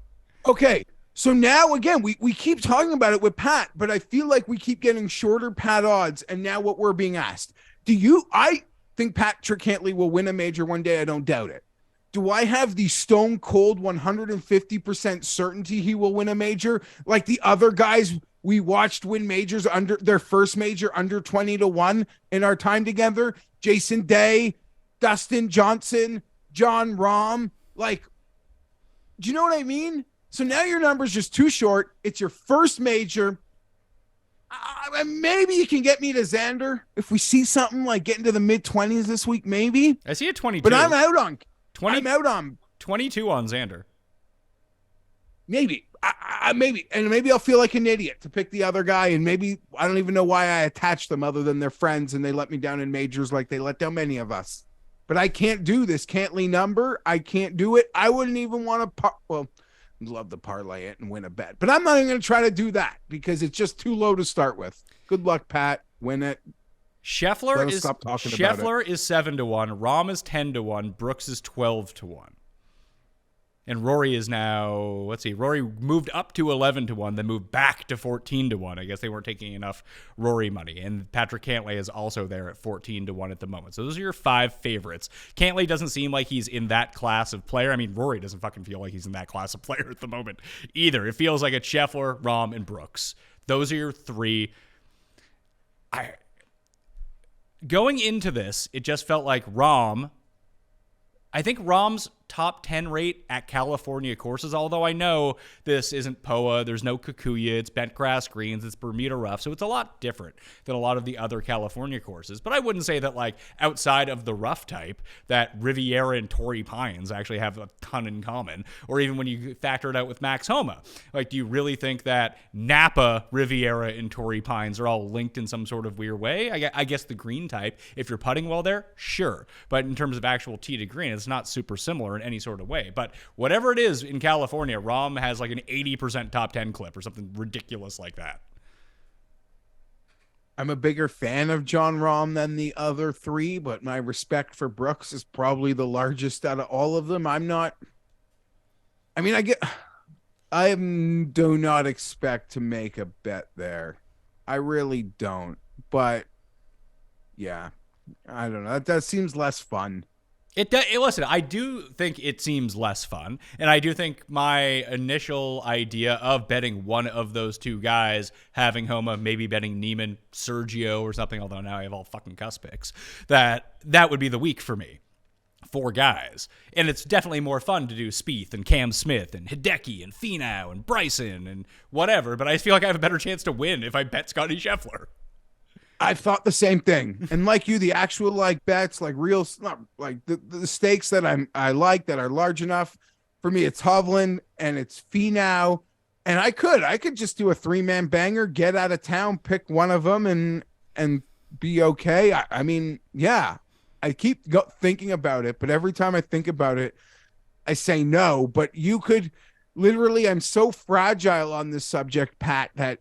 Okay. So now, again, we keep talking about it with Pat, but I feel like we keep getting shorter Pat odds, and now what we're being asked. I think Patrick Cantlay will win a major one day. I don't doubt it. Do I have the stone cold 150% certainty he will win a major like the other guys we watched win majors under their first major under 20-1 in our time together. Jason Day, Dustin Johnson, John Rahm. Like, do you know what I mean? So now your number's just too short. It's your first major. Maybe you can get me to Xander if we see something like getting to the mid-20s this week, maybe. I see a 22. But I'm out on 22 on Xander. Maybe. Maybe I'll feel like an idiot to pick the other guy, and maybe I don't even know why I attached them other than they're friends and they let me down in majors like they let down many of us. But I can't do this Cantley number. I can't do it. I wouldn't even want to love to parlay it and win a bet, but I'm not even going to try to do that because it's just too low to start with. Good luck, Pat. Win it. Scheffler is 7-1. Rahm is 10-1. Brooks is 12-1. And Rory is now, let's see, Rory moved up to 11-1, then moved back to 14-1. I guess they weren't taking enough Rory money. And Patrick Cantlay is also there at 14-1 at the moment. So those are your 5 favorites. Cantlay doesn't seem like he's in that class of player. I mean, Rory doesn't fucking feel like he's in that class of player at the moment either. It feels like it's Scheffler, Rahm, and Brooks. Those are your 3. Going into this, it just felt like I think Rahm's top 10 rate at California courses, although I know this isn't POA, there's no Kikuya, it's bent grass greens, it's Bermuda rough, so it's a lot different than a lot of the other California courses. But I wouldn't say that, like, outside of the rough type, that Riviera and Torrey Pines actually have a ton in common, or even when you factor it out with Max Homa. Like, do you really think that Napa, Riviera, and Torrey Pines are all linked in some sort of weird way? I guess the green type, if you're putting well there, sure. But in terms of actual tee to green, it's not super similar in any sort of way. But whatever it is in California, Rahm has like an 80% top 10 clip or something ridiculous like that. I'm a bigger fan of John Rahm than the other 3, but my respect for Brooks is probably the largest out of all of them. I do not expect to make a bet there. I really don't. But yeah, I don't know. That seems less fun. Listen, I do think it seems less fun, and I do think my initial idea of betting one of those 2 guys, having Homa, maybe betting Neiman, Sergio, or something, although now I have all fucking Cust picks, that would be the week for me. 4 guys. And it's definitely more fun to do Spieth and Cam Smith and Hideki and Finau and Bryson and whatever, but I feel like I have a better chance to win if I bet Scotty Scheffler. I thought the same thing. And like you, the actual like bets, like real, not like the stakes that I like that are large enough for me, it's Hovland and it's Finau. And I could just do a 3-man banger, get out of town, pick one of them and be okay. I mean, yeah, I keep thinking about it, but every time I think about it, I say no. But you could literally, I'm so fragile on this subject, Pat, that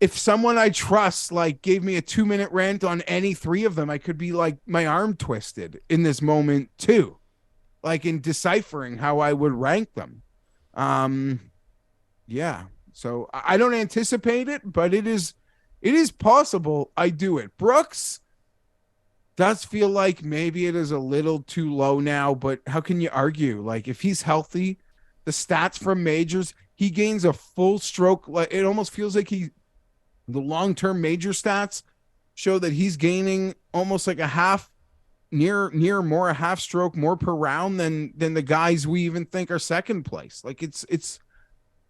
if someone I trust, like, gave me a 2-minute rant on any 3 of them, I could be like my arm twisted in this moment too, like in deciphering how I would rank them. Yeah. So I don't anticipate it, but it is possible I do it. Brooks does feel like maybe it is a little too low now, but how can you argue? Like, if he's healthy, the stats from majors, he gains a full stroke. Like, it almost feels like the long-term major stats show that he's gaining almost like a half stroke more per round than the guys we even think are second place. Like, it's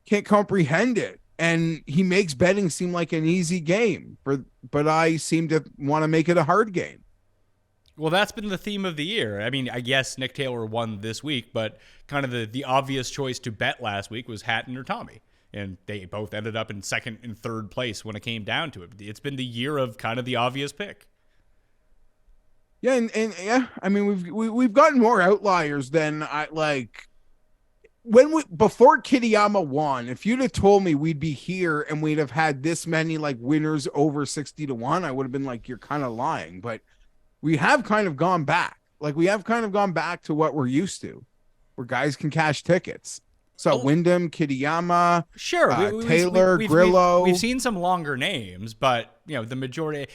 can't comprehend it. And he makes betting seem like an easy game but I seem to want to make it a hard game. Well, that's been the theme of the year. I mean, I guess Nick Taylor won this week, but kind of the obvious choice to bet last week was Hatton or Tommy. And they both ended up in second and third place when it came down to it. It's been the year of kind of the obvious pick. Yeah, and yeah, I mean, we've gotten more outliers than I like. Before Kitayama won, if you'd have told me we'd be here and we'd have had this many like winners over 60-1, I would have been like, you're kind of lying. But we have kind of gone back. Like, we have kind of gone back to what we're used to, where guys can cash tickets. So Wyndham, Kitayama, sure, Taylor, Grillo. We've seen some longer names, but the majority.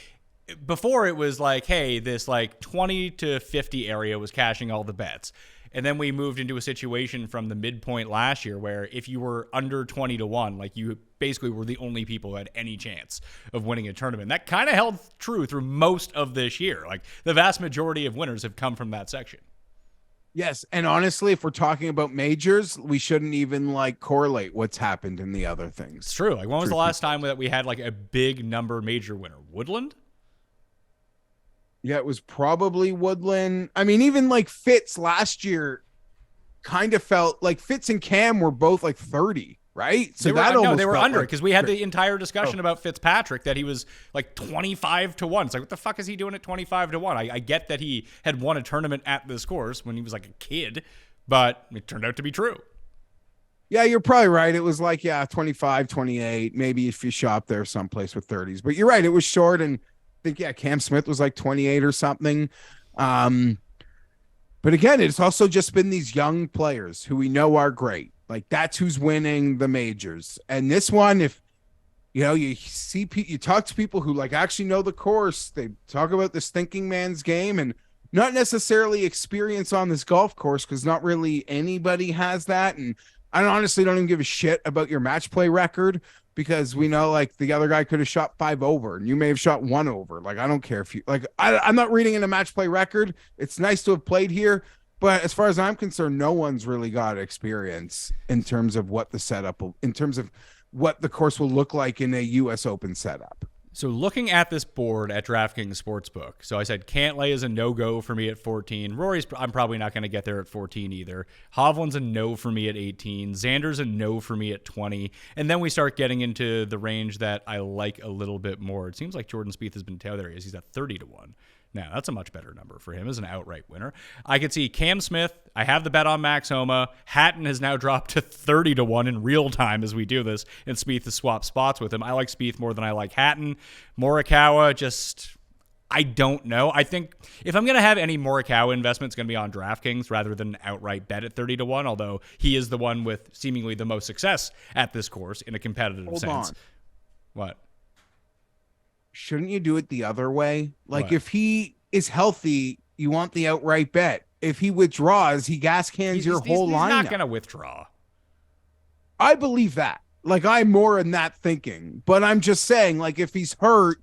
Before it was like, hey, this like 20 to 50 area was cashing all the bets, And then we moved into a situation from the midpoint last year where if you were under 20-1, like you basically were the only people who had any chance of winning a tournament. That kind of held true through most of this year. Like the vast majority of winners have come from that section. Yes, and honestly, if we're talking about majors, we shouldn't even like correlate what's happened in the other things. It's true. Like when was the last time that we had like a big number major winner? Woodland? Yeah, it was probably Woodland. I mean, even like Fitz last year kind of felt like Fitz and Cam were both like 30, right? So they were under because we had the entire discussion about Fitzpatrick that he was like 25-1. It's like, what the fuck is he doing at 25-1? I get that he had won a tournament at this course when he was like a kid, but it turned out to be true. Yeah, you're probably right. It was like, 25, 28, maybe if you shop there someplace with 30s. But you're right. It was short. And I think, Cam Smith was like 28 or something. But again, it's also just been these young players who we know are great. Like that's who's winning the majors. And this one, if you see, you talk to people who like actually know the course, they talk about this thinking man's game and not necessarily experience on this golf course because not really anybody has that. And I honestly don't even give a shit about your match play record because we know like the other guy could have shot 5 over and you may have shot 1 over. Like, I don't care if you like, I'm not reading in a match play record. It's nice to have played here. But as far as I'm concerned, no one's really got experience in terms of what the setup will, in terms of what the course will look like in a U.S. Open setup. So looking at this board at DraftKings Sportsbook, so I said Cantlay is a no-go for me at 14. Rory's, I'm probably not going to get there at 14 either. Hovland's a no for me at 18. Xander's a no for me at 20. And then we start getting into the range that I like a little bit more. It seems like Jordan Spieth has been there he is. He's at 30-1. Now, that's a much better number for him as an outright winner. I could see Cam Smith. I have the bet on Max Homa. Hatton has now dropped to 30-1 in real time as we do this, and Spieth has swapped spots with him. I like Spieth more than I like Hatton. Morikawa, I don't know. I think if I'm going to have any Morikawa investment, it's going to be on DraftKings rather than an outright bet at 30-1, although he is the one with seemingly the most success at this course in a competitive sense. Hold on. What? Shouldn't you do it the other way? Like What? if he is healthy, you want the outright bet. If he withdraws, he gas cans your whole lineup. He's not going to withdraw. I believe that. Like I'm more in that thinking, but I'm just saying like if he's hurt,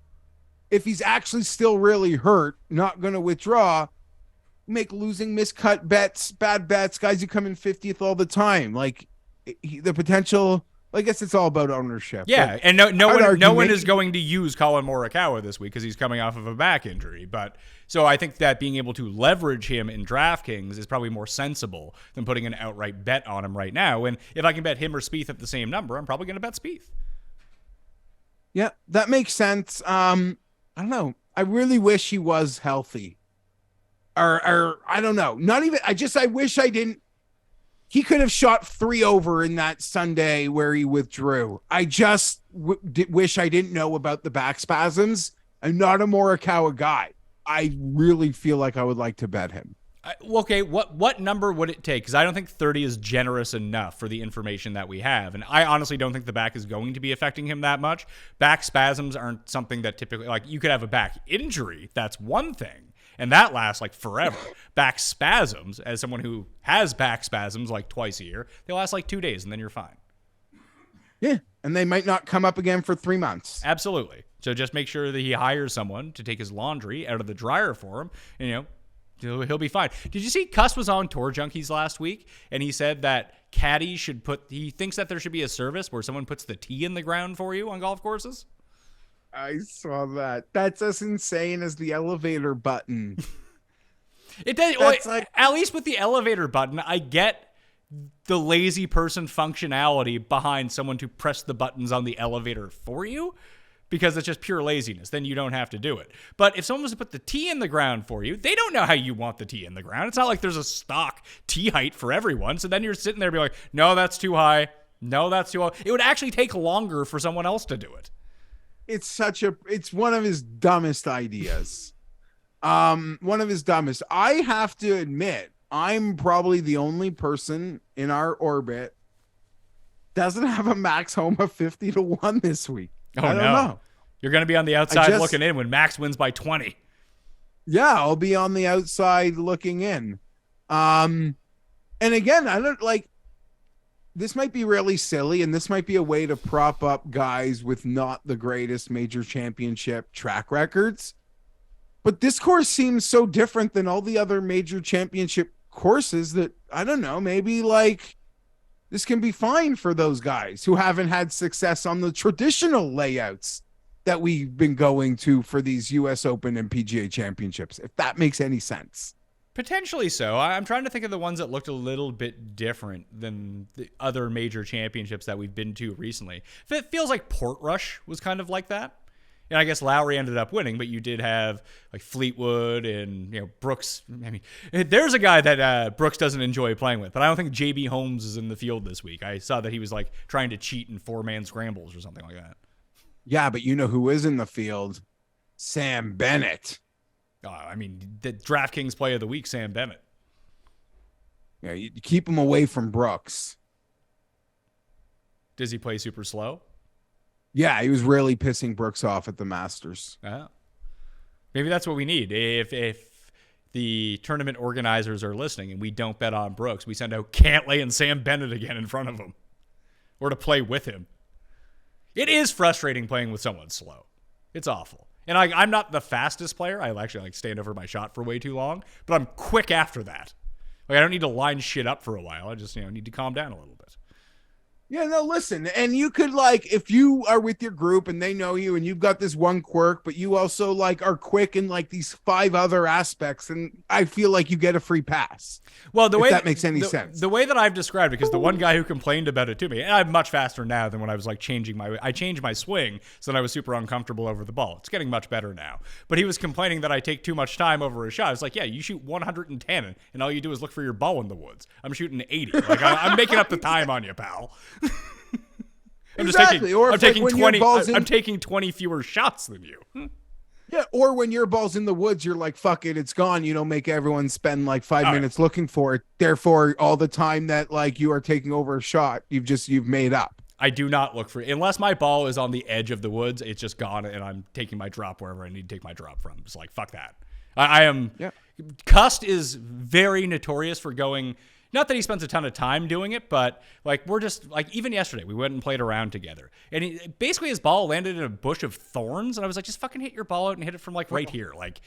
if he's actually still really hurt, not going to withdraw, make losing miscut bets, bad bets, guys who come in 50th all the time. Like the potential, I guess it's all about ownership. Yeah, Like, and no one is maybe- going to use Colin Morikawa this week because he's coming off of a back injury. But so I think that being able to leverage him in DraftKings is probably more sensible than putting an outright bet on him right now. And if I can bet him or Spieth at the same number, I'm probably going to bet Spieth. Yeah, that makes sense. I don't know. I really wish he was healthy. Or I don't know. Not even. I wish I didn't. He could have shot 3 over in that Sunday where he withdrew. I just wish I didn't know about the back spasms. I'm not a Morikawa guy. I really feel like I would like to bet him. Okay, what number would it take? Because I don't think 30 is generous enough for the information that we have. And I honestly don't think the back is going to be affecting him that much. Back spasms aren't something that typically, like you could have a back injury. That's one thing. And that lasts like forever. Back spasms, as someone who has back spasms like twice a year, they last like 2 days and then you're fine. Yeah, and they might not come up again for 3 months. Absolutely. So just make sure that he hires someone to take his laundry out of the dryer for him, and he'll be fine. Did you see Cust was on Tour Junkies last week, and he said that caddies he thinks that there should be a service where someone puts the tee in the ground for you on golf courses? I saw that. That's as insane as the elevator button. It does. Well, at least with the elevator button, I get the lazy person functionality behind someone to press the buttons on the elevator for you, because it's just pure laziness. Then you don't have to do it. But if someone was to put the tee in the ground for you, they don't know how you want the tee in the ground. It's not like there's a stock tee height for everyone. So then you're sitting there and be like, no, that's too high. No, that's too low. It would actually take longer for someone else to do it. It's one of his dumbest ideas. One of his dumbest. I have to admit, I'm probably the only person in our orbit doesn't have a Max Homa 50-1 this week. Oh, I don't no. know. You're going to be on the outside looking in when Max wins by 20. Yeah, I'll be on the outside looking in. And again, I don't like, this might be really silly, and this might be a way to prop up guys with not the greatest major championship track records. But this course seems so different than all the other major championship courses that, I don't know, maybe like this can be fine for those guys who haven't had success on the traditional layouts that we've been going to for these US Open and PGA championships, if that makes any sense. Potentially so. I'm trying to think of the ones that looked a little bit different than the other major championships that we've been to recently. It feels like Portrush was kind of like that. And I guess Lowry ended up winning, but you did have like Fleetwood and, you know, Brooks. I mean, there's a guy that Brooks doesn't enjoy playing with, but I don't think JB Holmes is in the field this week. I saw that he was like trying to cheat in 4-man scrambles or something like that. Yeah, but you know who is in the field? Sam Bennett. I mean, the DraftKings play of the week, Sam Bennett. Yeah, you keep him away from Brooks. Does he play super slow? Yeah, he was really pissing Brooks off at the Masters. Maybe that's what we need. If the tournament organizers are listening and we don't bet on Brooks, we send out Cantlay and Sam Bennett again in front of him, or to play with him. It is frustrating playing with someone slow. It's awful. And I'm not the fastest player. I actually like stand over my shot for way too long, but I'm quick after that. Like, I don't need to line shit up for a while. I just, need to calm down a little bit. Yeah, no, listen, and you could, like, if you are with your group and they know you and you've got this one quirk, but you also, like, are quick in, like, these 5 other aspects, and I feel like you get a free pass. Well, the way that makes any sense. The way that I've described it, because the one guy who complained about it to me, and I'm much faster now than when I was, like, I changed my swing so that I was super uncomfortable over the ball. It's getting much better now. But he was complaining that I take too much time over a shot. It's like, yeah, you shoot 110, and all you do is look for your ball in the woods. I'm shooting 80. Like, I'm making up the time on you, pal. I'm taking 20 fewer shots than you. Yeah, or when your ball's in the woods, you're like, fuck it, it's gone. You don't make everyone spend like 5 minutes looking for it. Therefore, all the time that like you are taking over a shot, you've made up. I do not look for it. Unless my ball is on the edge of the woods, it's just gone, and I'm taking my drop wherever I need to take my drop from. It's like, fuck that. I am. Yeah. Cust is very notorious for going. Not that he spends a ton of time doing it, but like we're just like, even yesterday we went and played around together, and basically his ball landed in a bush of thorns, and I was like, just fucking hit your ball out and hit it from like right here. Like,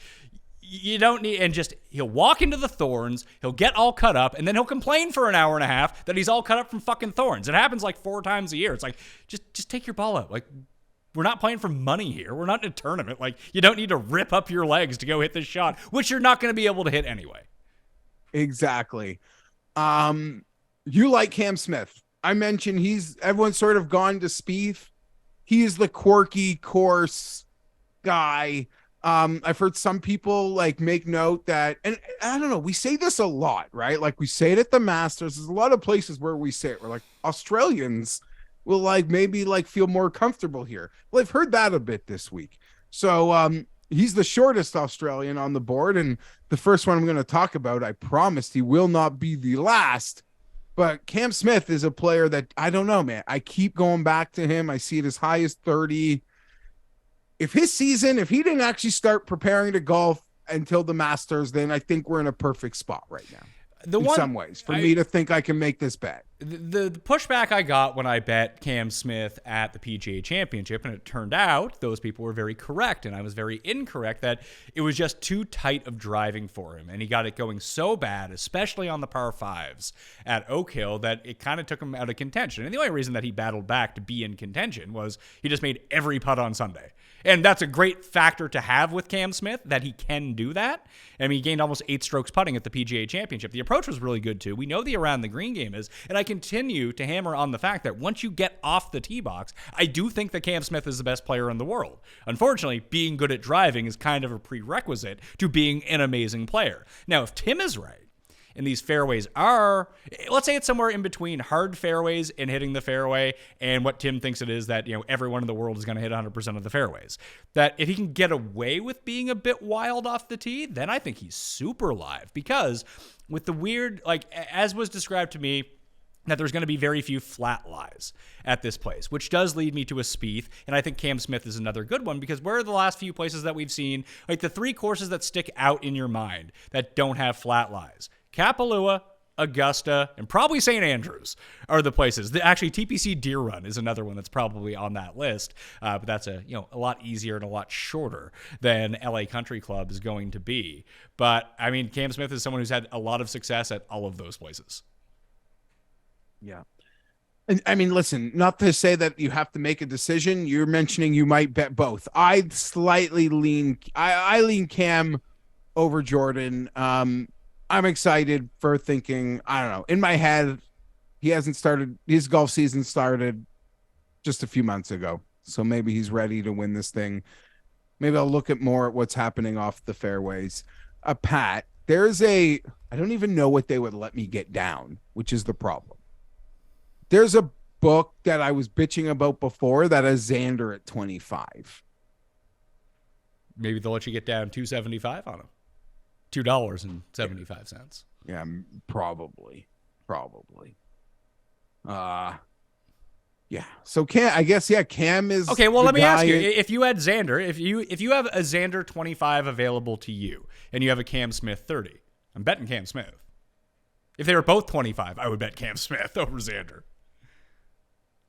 you don't need, and just he'll walk into the thorns, he'll get all cut up, and then he'll complain for an hour and a half that he's all cut up from fucking thorns. It happens like 4 times a year. It's like, just take your ball out. Like, we're not playing for money here. We're not in a tournament. Like, you don't need to rip up your legs to go hit this shot, which you're not going to be able to hit anyway. Exactly. You like Cam Smith. I mentioned everyone's sort of gone to Spieth. He is the quirky course guy. I've heard some people like make note that, and I don't know, we say this a lot, right? Like we say it at the Masters. There's a lot of places where we say it. We're like, Australians will like maybe like feel more comfortable here. Well, I've heard that a bit this week. So, he's the shortest Australian on the board, and the first one I'm going to talk about, I promised he will not be the last, but Cam Smith is a player that, I don't know, man. I keep going back to him. I see it as high as 30. If he didn't actually start preparing to golf until the Masters, then I think we're in a perfect spot right now. Some ways, for me to think I can make this bet. The pushback I got when I bet Cam Smith at the PGA Championship, and it turned out those people were very correct, and I was very incorrect, that it was just too tight of driving for him, and he got it going so bad, especially on the par 5s at Oak Hill, that it kind of took him out of contention. And the only reason that he battled back to be in contention was he just made every putt on Sunday. And that's a great factor to have with Cam Smith, that he can do that. I mean, he gained almost 8 strokes putting at the PGA Championship. The approach was really good, too. We know the around the green game is, and I continue to hammer on the fact that once you get off the tee box, I do think that Cam Smith is the best player in the world. Unfortunately, being good at driving is kind of a prerequisite to being an amazing player. Now, if Tim is right, and these fairways are, let's say it's somewhere in between hard fairways and hitting the fairway and what Tim thinks it is, that, everyone in the world is going to hit 100% of the fairways. That if he can get away with being a bit wild off the tee, then I think he's super live, because with the weird, like, as was described to me, that there's going to be very few flat lies at this place, which does lead me to a Spieth, and I think Cam Smith is another good one, because where are the last few places that we've seen, like the 3 courses that stick out in your mind that don't have flat lies? Kapalua, Augusta, and probably St. Andrews are the places. Actually, TPC Deer Run is another one that's probably on that list, but that's a lot easier and a lot shorter than LA Country Club is going to be. But I mean, Cam Smith is someone who's had a lot of success at all of those places. Yeah. And I mean, listen, not to say that you have to make a decision. You're mentioning you might bet both. I slightly lean, I lean Cam over Jordan. I'm excited for thinking, I don't know, in my head, he hasn't started, his golf season started just a few months ago. So maybe he's ready to win this thing. Maybe I'll look at more at what's happening off the fairways. Pat, I don't even know what they would let me get down, which is the problem. There's a book that I was bitching about before that has Xander at 25. Maybe they'll let you get down $2.75 on him. $2.75. Yeah, probably. Yeah. So Cam is okay. Well, let me ask you: if you had Xander, if you have a Xander 25 available to you, and you have a Cam Smith 30, I'm betting Cam Smith. If they were both 25, I would bet Cam Smith over Xander.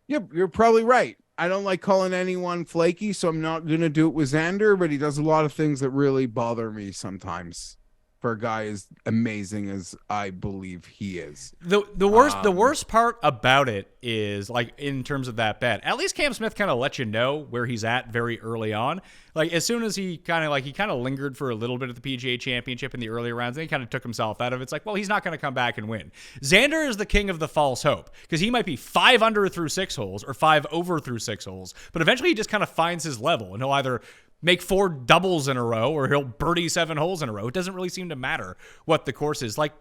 Yep, you're probably right. I don't like calling anyone flaky, so I'm not going to do it with Xander, but he does a lot of things that really bother me sometimes for a guy as amazing as I believe he is. The worst part about it is, like, in terms of that bet, at least Cam Smith kind of let you know where he's at very early on. Like, as soon as he kind of lingered for a little bit at the PGA Championship in the earlier rounds, then he kind of took himself out of it. It's like, well, he's not going to come back and win. Xander is the king of the false hope because he might be 5 under through 6 holes or 5 over through 6 holes, but eventually he just kind of finds his level, and he'll either make 4 doubles in a row or he'll birdie 7 holes in a row. It doesn't really seem to matter what the course is. Like,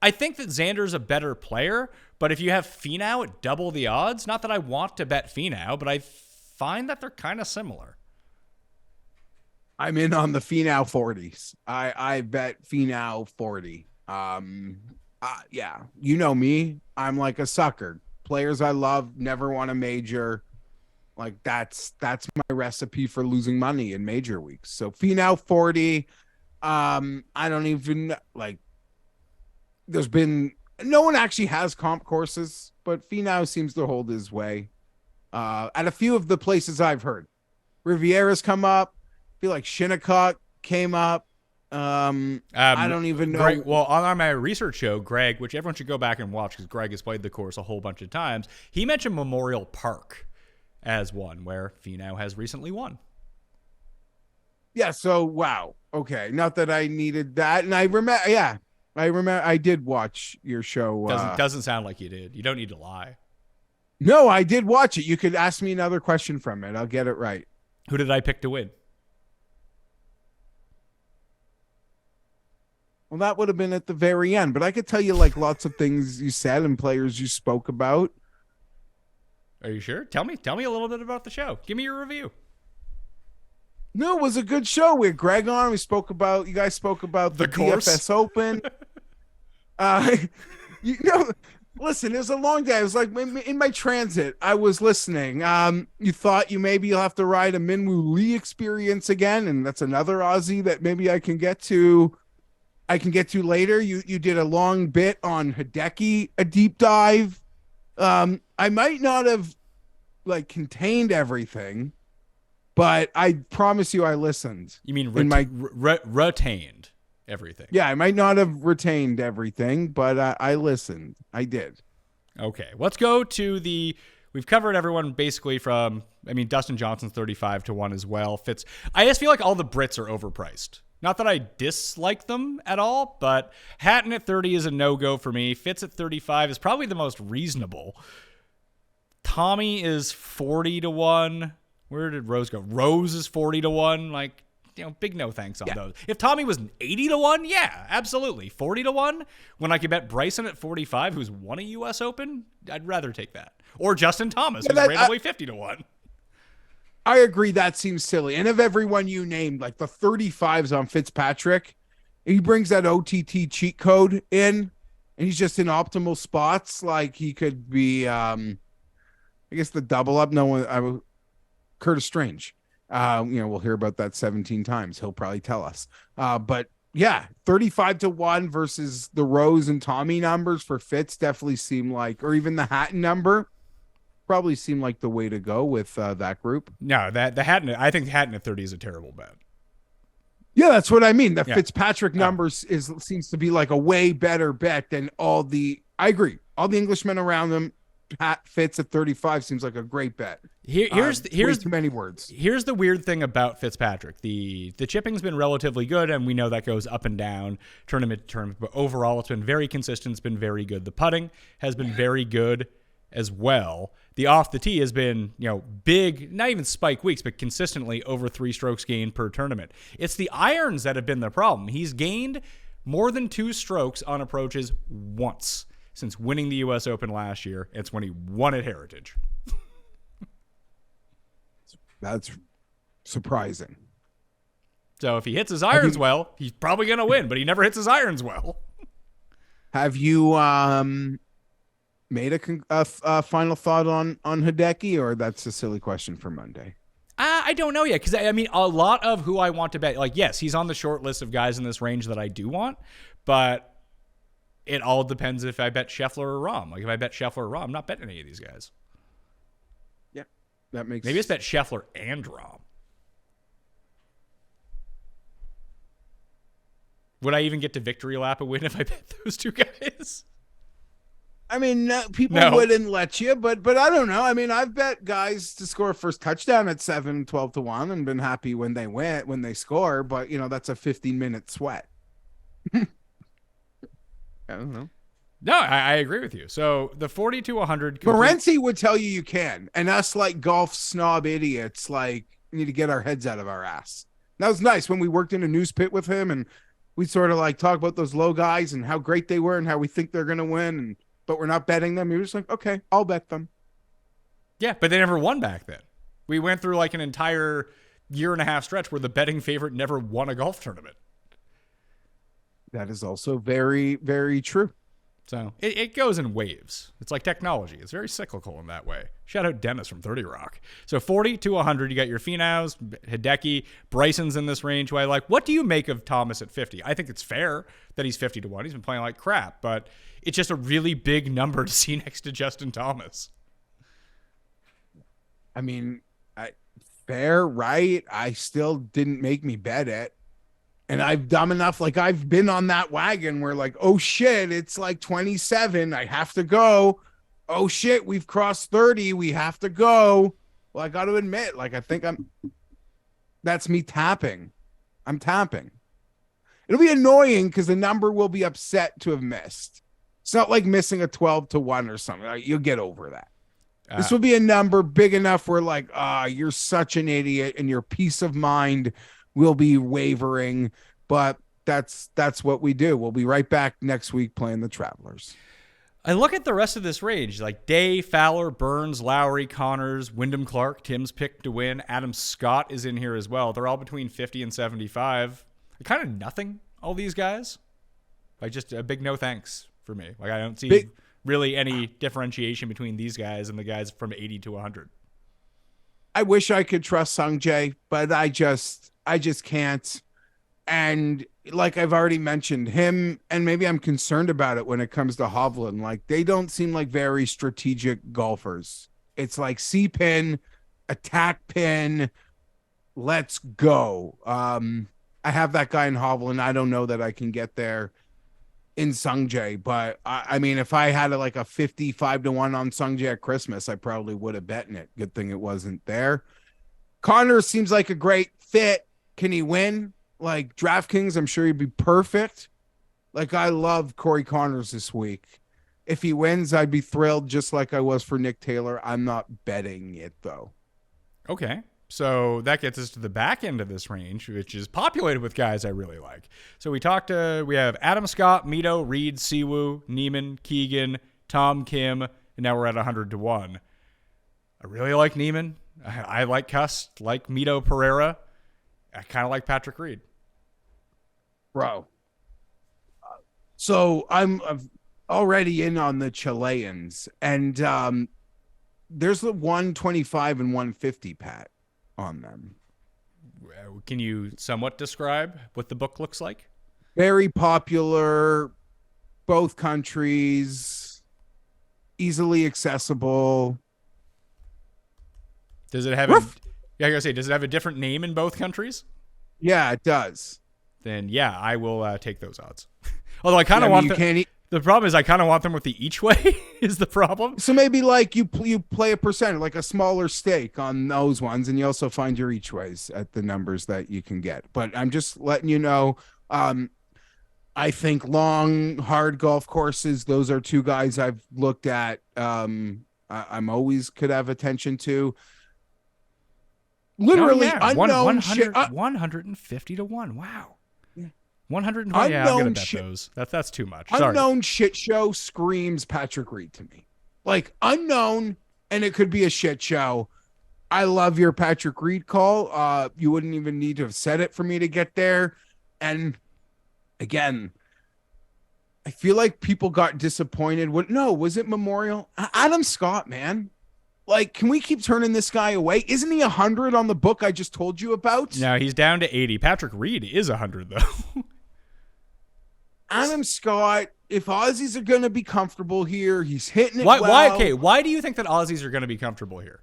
I think that Xander's a better player, but if you have Finau at double the odds, not that I want to bet Finau, but I find that they're kind of similar. I'm in on the Finau 40s. I bet Finau 40. Yeah, you know me. I'm like a sucker. Players I love never won a major. Like that's my recipe for losing money in major weeks. So Finau 40. I don't even like. There's been no one actually has comp courses, but Finau seems to hold his way. At a few of the places I've heard, Riviera's come up. I feel like Shinnecock came up. I don't even know. Greg, well, on my research show, Greg, which everyone should go back and watch because Greg has played the course a whole bunch of times, he mentioned Memorial Park as one where Finau has recently won. Yeah, so wow. Okay. Not that I needed that. And I remember I did watch your show. Doesn't sound like you did. You don't need to lie. No, I did watch it. You could ask me another question from it. I'll get it right. Who did I pick to win? Well, that would have been at the very end, but I could tell you like lots of things you said and players you spoke about. Are you sure? Tell me a little bit about the show. Give me your review. No, it was a good show. We had Greg on. You guys spoke about the course? DFS Open. Listen, it was a long day. I was like in my transit. I was listening. You thought you'll have to ride a Minwoo Lee experience again, and that's another Aussie that maybe I can get to later. You did a long bit on Hideki, a deep dive. I might not have like contained everything, but I promise you I listened. You mean retained everything? Yeah, I might not have retained everything, but I listened. I did. Okay, let's go to we've covered everyone basically Dustin Johnson's 35-1 as well. I just feel like all the Brits are overpriced. Not that I dislike them at all, but Hatton at 30 is a no-go for me. Fitz at 35 is probably the most reasonable. Tommy is 40-1. Where did Rose go? Rose is 40-1. Like, big no thanks on those. If Tommy was 80-1, yeah, absolutely. 40-1, when I could bet Bryson at 45, who's won a U.S. Open, I'd rather take that. Or Justin Thomas, who's randomly 50-1. I agree. That seems silly. And of everyone you named, like the 35s on Fitzpatrick, he brings that OTT cheat code in, and he's just in optimal spots. Like he could be, I guess the double up. Curtis Strange. We'll hear about that 17 times. He'll probably tell us. But Yeah, 35-1 versus the Rose and Tommy numbers for Fitz definitely seem like, or even the Hatton number probably seem like the way to go with that group. No, the Hatton. I think Hatton at 30 is a terrible bet. Yeah, that's what I mean. The Yeah. Fitzpatrick numbers seems to be like a way better bet than all the. I agree. All the Englishmen around them. Pat Fitz at 35 seems like a great bet. Here's way too many words. Here's the weird thing about Fitzpatrick. The chipping's been relatively good, and we know that goes up and down tournament to tournament. But overall, it's been very consistent. It's been very good. The putting has been very good as well. The off the tee has been, big, not even spike weeks, but consistently over 3 strokes gained per tournament. It's the irons that have been the problem. He's gained more than 2 strokes on approaches once since winning the U.S. Open last year. It's when he won at Heritage. That's surprising. So if he hits his irons well, he's probably going to win, but he never hits his irons well. Have you made a final thought on Hideki, or that's a silly question for Monday? I don't know yet, because I mean, a lot of who I want to bet, like, yes, he's on the short list of guys in this range that I do want, but it all depends if I bet Scheffler or Rahm. Like, if I bet Scheffler or Rahm, I'm not betting any of these guys. Yeah, that makes Maybe it's bet Scheffler and Rahm. Would I even get to victory lap a win if I bet those 2 guys? I mean, people wouldn't let you, but I don't know. I mean, I've bet guys to score a first touchdown at 12-1 and been happy when they score, but that's a 15-minute sweat. I don't know. No, I agree with you. So the 40-100. Morency would tell you can, and us like golf snob idiots like need to get our heads out of our ass. That was nice when we worked in a news pit with him, and we sort of like talk about those low guys and how great they were and how we think they're going to win, but we're not betting them. You're just like, okay, I'll bet them. Yeah, but they never won back then. We went through like an entire 1.5 stretch where the betting favorite never won a golf tournament. That is also very, very true. So it goes in waves. It's like technology. It's very cyclical in that way. Shout out Dennis from 30 Rock. So 40-100, you got your Finaus, Hideki, Bryson's in this range who I like. What do you make of Thomas at 50? I think it's fair that he's 50-1. He's been playing like crap, but it's just a really big number to see next to Justin Thomas. I mean, fair, right? I still didn't make me bet it. And I've dumb enough, like I've been on that wagon where like, oh shit, it's like 27. I have to go. Oh shit, we've crossed 30. We have to go. Well, I got to admit, like, I think that's me tapping. I'm tapping. It'll be annoying because the number will be upset to have missed. It's not like missing a 12-1 or something. Like, you'll get over that. This will be a number big enough where like, you're such an idiot and your peace of mind will be wavering, but that's what we do. We'll be right back next week playing the Travelers. I look at the rest of this range, like Day, Fowler, Burns, Lowry, Connors, Wyndham Clark, Tim's pick to win. Adam Scott is in here as well. They're all between 50 and 75. Kind of nothing, all these guys. Like just a big no thanks for me. Like I don't see really any differentiation between these guys and the guys from 80 to 100. I wish I could trust Sungjae, but I just can't. And like I've already mentioned, him, and maybe I'm concerned about it when it comes to Hovland. Like they don't seem like very strategic golfers. It's like C-pin, attack pin, let's go. I have that guy in Hovland. I don't know that I can get there in Sungjae, but I mean, if I had like a 55-1 on Sungjae at Christmas, I probably would have betting it. Good thing it wasn't there. Connor seems like a great fit. Can he win? Like DraftKings, I'm sure he'd be perfect. Like I love Corey Connors this week. If he wins, I'd be thrilled just like I was for Nick Taylor. I'm not betting it though. Okay. So that gets us to the back end of this range, which is populated with guys I really like. So we have Adam Scott, Mito, Reed, Siwoo, Neiman, Keegan, Tom Kim, and now we're at 100-1. I really like Neiman. I like Cust, like Mito Pereira. I kind of like Patrick Reed. Bro. So I'm already in on the Chileans, and there's the 125 and 150, Pat, on them. Can you somewhat describe what the book looks like? Very popular, both countries, easily accessible. Does it have I gotta say, does it have a different name in both countries? Yeah, it does. Then yeah, I will take those odds. Although I kind of want the problem is I kind of want them with the each way is the problem. So maybe like you play a percentage, like a smaller stake on those ones, and you also find your each ways at the numbers that you can get. But I'm just letting you know. I think long, hard golf courses, those are two guys I've looked at. I'm always could have attention to. Literally unknown shit. 150 to 1. Wow. Yeah. 120. Yeah, I'm gonna bet those. That's too much. Sorry. Unknown shit show screams Patrick Reed to me. Like unknown, and it could be a shit show. I love your Patrick Reed call. You wouldn't even need to have said it for me to get there. And again, I feel like people got disappointed. Was it Memorial? Adam Scott, man. Like, can we keep turning this guy away? Isn't he 100 on the book I just told you about? No, he's down to 80. Patrick Reed is 100, though. Adam Scott, if Aussies are going to be comfortable here, he's hitting it Why do you think that Aussies are going to be comfortable here?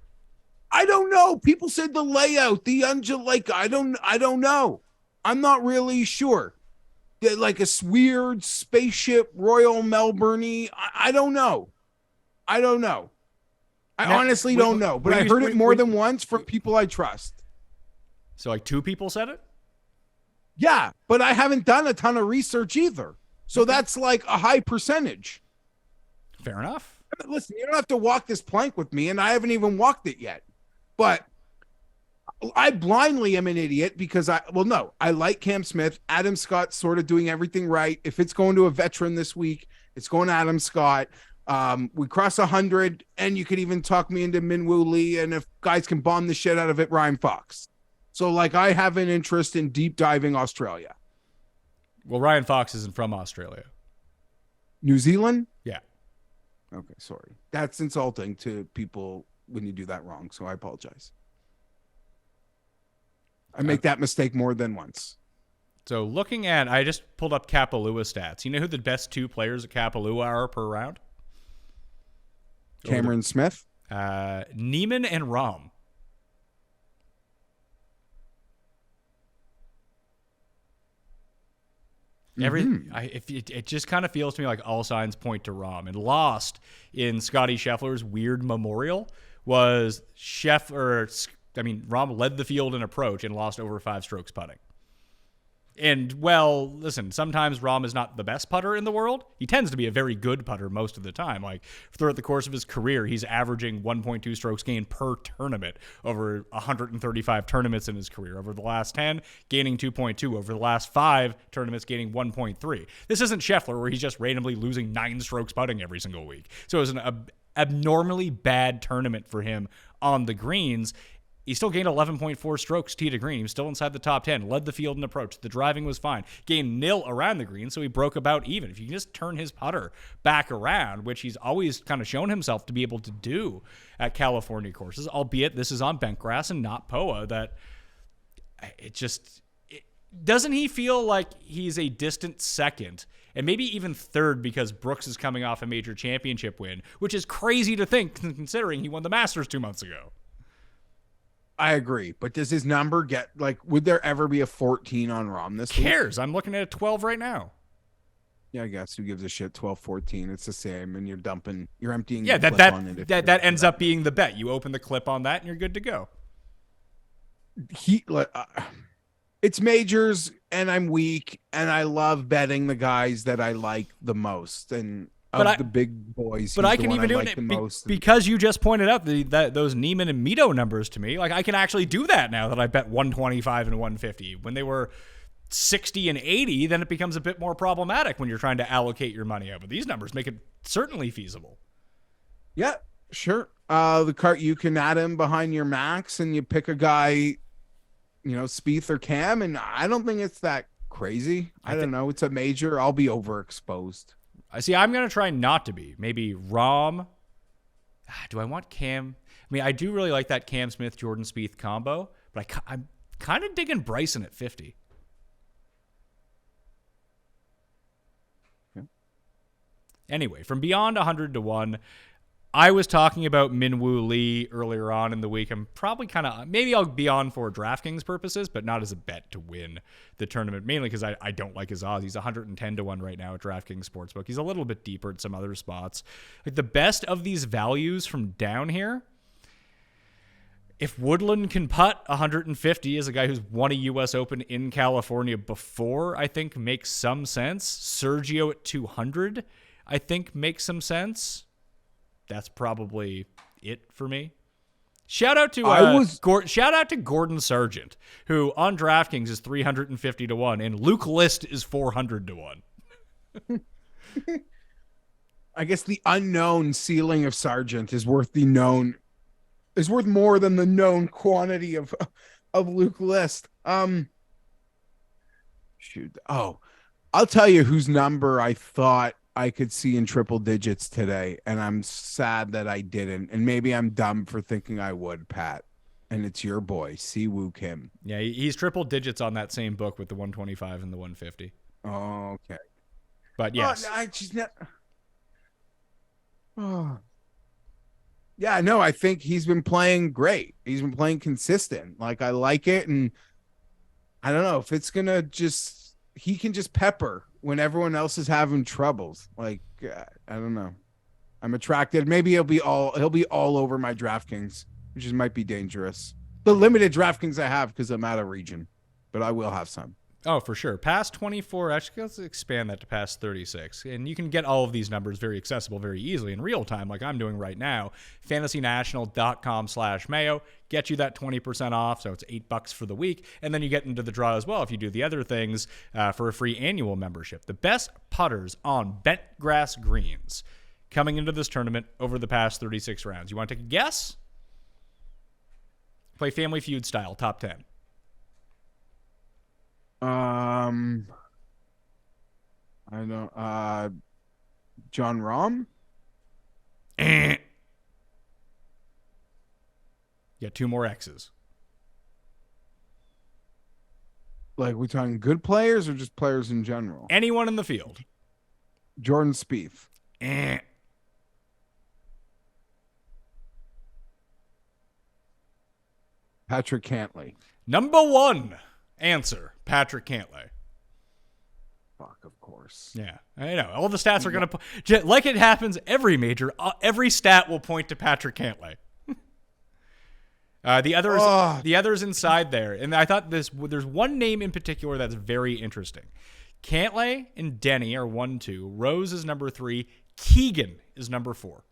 I don't know. People said the layout, the I don't know. I'm not really sure. Like a weird spaceship, Royal Melbourne. I don't know. I honestly don't know, but I heard it more than once from people I trust. So like 2 people said it? Yeah, but I haven't done a ton of research either. So that's like a high percentage. Fair enough. Listen, you don't have to walk this plank with me, and I haven't even walked it yet. But I blindly am an idiot because I like Cam Smith. Adam Scott's sort of doing everything right. If it's going to a veteran this week, it's going to Adam Scott. We cross 100, and you could even talk me into Minwoo Lee, and if guys can bomb the shit out of it, Ryan Fox. So, like, I have an interest in deep diving Australia. Well, Ryan Fox isn't from Australia. New Zealand? Yeah. Okay, sorry. That's insulting to people when you do that wrong, so I apologize. I make that mistake more than once. So, I just pulled up Kapalua stats. You know who the best 2 players at Kapalua are per round? Cameron Smith, Neiman and Rahm. It just kind of feels to me like all signs point to Rahm. And lost in Scotty Scheffler's weird memorial was Rahm led the field in approach and lost over 5 strokes putting. And, well, listen, sometimes Rahm is not the best putter in the world. He tends to be a very good putter most of the time. Like, throughout the course of his career, he's averaging 1.2 strokes gained per tournament over 135 tournaments in his career. Over the last 10, gaining 2.2. Over the last 5 tournaments, gaining 1.3. This isn't Scheffler, where he's just randomly losing 9 strokes putting every single week. So it was an abnormally bad tournament for him on the greens. He still gained 11.4 strokes tee to green. He was still inside the top 10, led the field in approach. The driving was fine. Gained 0 around the green, so he broke about even. If you can just turn his putter back around, which he's always kind of shown himself to be able to do at California courses, albeit this is on bent grass and not POA, doesn't he feel like he's a distant second and maybe even third because Brooks is coming off a major championship win, which is crazy to think considering he won the Masters 2 months ago. I agree, but does his number get would there ever be a 14 on Rahm this week? Cares? I'm looking at a 12 right now. Yeah, I guess who gives a shit? 12, 14, it's the same, and you're emptying. Yeah, that ends up being the bet. You open the clip on that, and you're good to go. It's majors, and I'm weak, and I love betting the guys that I like the most, and. The big boys, but I can even do it because you just pointed out those Neiman and Mito numbers to me. Like I can actually do that now that I bet 125 and 150. When they were 60 and 80, then it becomes a bit more problematic when you're trying to allocate your money out. But these numbers make it certainly feasible. Yeah, sure. The cart you can add him behind your max, and you pick a guy, Spieth or Cam, and I don't think it's that crazy. I don't know. It's a major. I'll be overexposed. I see. I'm going to try not to be. Maybe Rahm. Do I want Cam? I mean, I do really like that Cam Smith, Jordan Spieth combo, but I'm kind of digging Bryson at 50. Anyway, from beyond 100 to 1, I was talking about Minwoo Lee earlier on in the week. I'm probably maybe I'll be on for DraftKings purposes, but not as a bet to win the tournament, mainly because I don't like his odds. He's 110 to 1 right now at DraftKings Sportsbook. He's a little bit deeper at some other spots. Like the best of these values from down here, if Woodland can putt 150 as a guy who's won a U.S. Open in California before, I think makes some sense. Sergio at 200, I think makes some sense. That's probably it for me. Shout out to Gordon Sargent, who on DraftKings is 350 to 1, and Luke List is 400 to 1. I guess the unknown ceiling of Sargent is worth more than the known quantity of Luke List. Shoot. Oh, I'll tell you whose number I thought I could see in triple digits today, and I'm sad that I didn't. And maybe I'm dumb for thinking I would, Pat. And it's your boy, Siwoo Kim. Yeah, he's triple digits on that same book with the 125 and the 150. Oh, okay. But yes. Yeah, no, I think he's been playing great. He's been playing consistent. Like, I like it, and I don't know if it's going to he can just pepper when everyone else is having troubles. Like, I don't know. I'm attracted. Maybe he'll be all over my DraftKings, which might be dangerous. The limited DraftKings I have because I'm out of region, but I will have some. Oh, for sure. Past 24, actually, let's expand that to past 36. And you can get all of these numbers very accessible, very easily in real time, like I'm doing right now. FantasyNational.com/Mayo. Get you that 20% off, so it's $8 for the week. And then you get into the draw as well if you do the other things for a free annual membership. The best putters on bent grass greens coming into this tournament over the past 36 rounds. You want to take a guess? Play Family Feud style, top 10. I don't John Rahm? Yeah, 2 more X's. Like, we talking good players or just players in general? Anyone in the field. Jordan Spieth. Patrick Cantlay. Number 1 answer, Patrick Cantlay. Fuck, of course. Yeah, I know. All the stats are going to... Like it happens every major, every stat will point to Patrick Cantlay. The others inside there, and I thought there's one name in particular that's very interesting. Cantlay and Denny are 1-2. Rose is number 3. Keegan is number 4.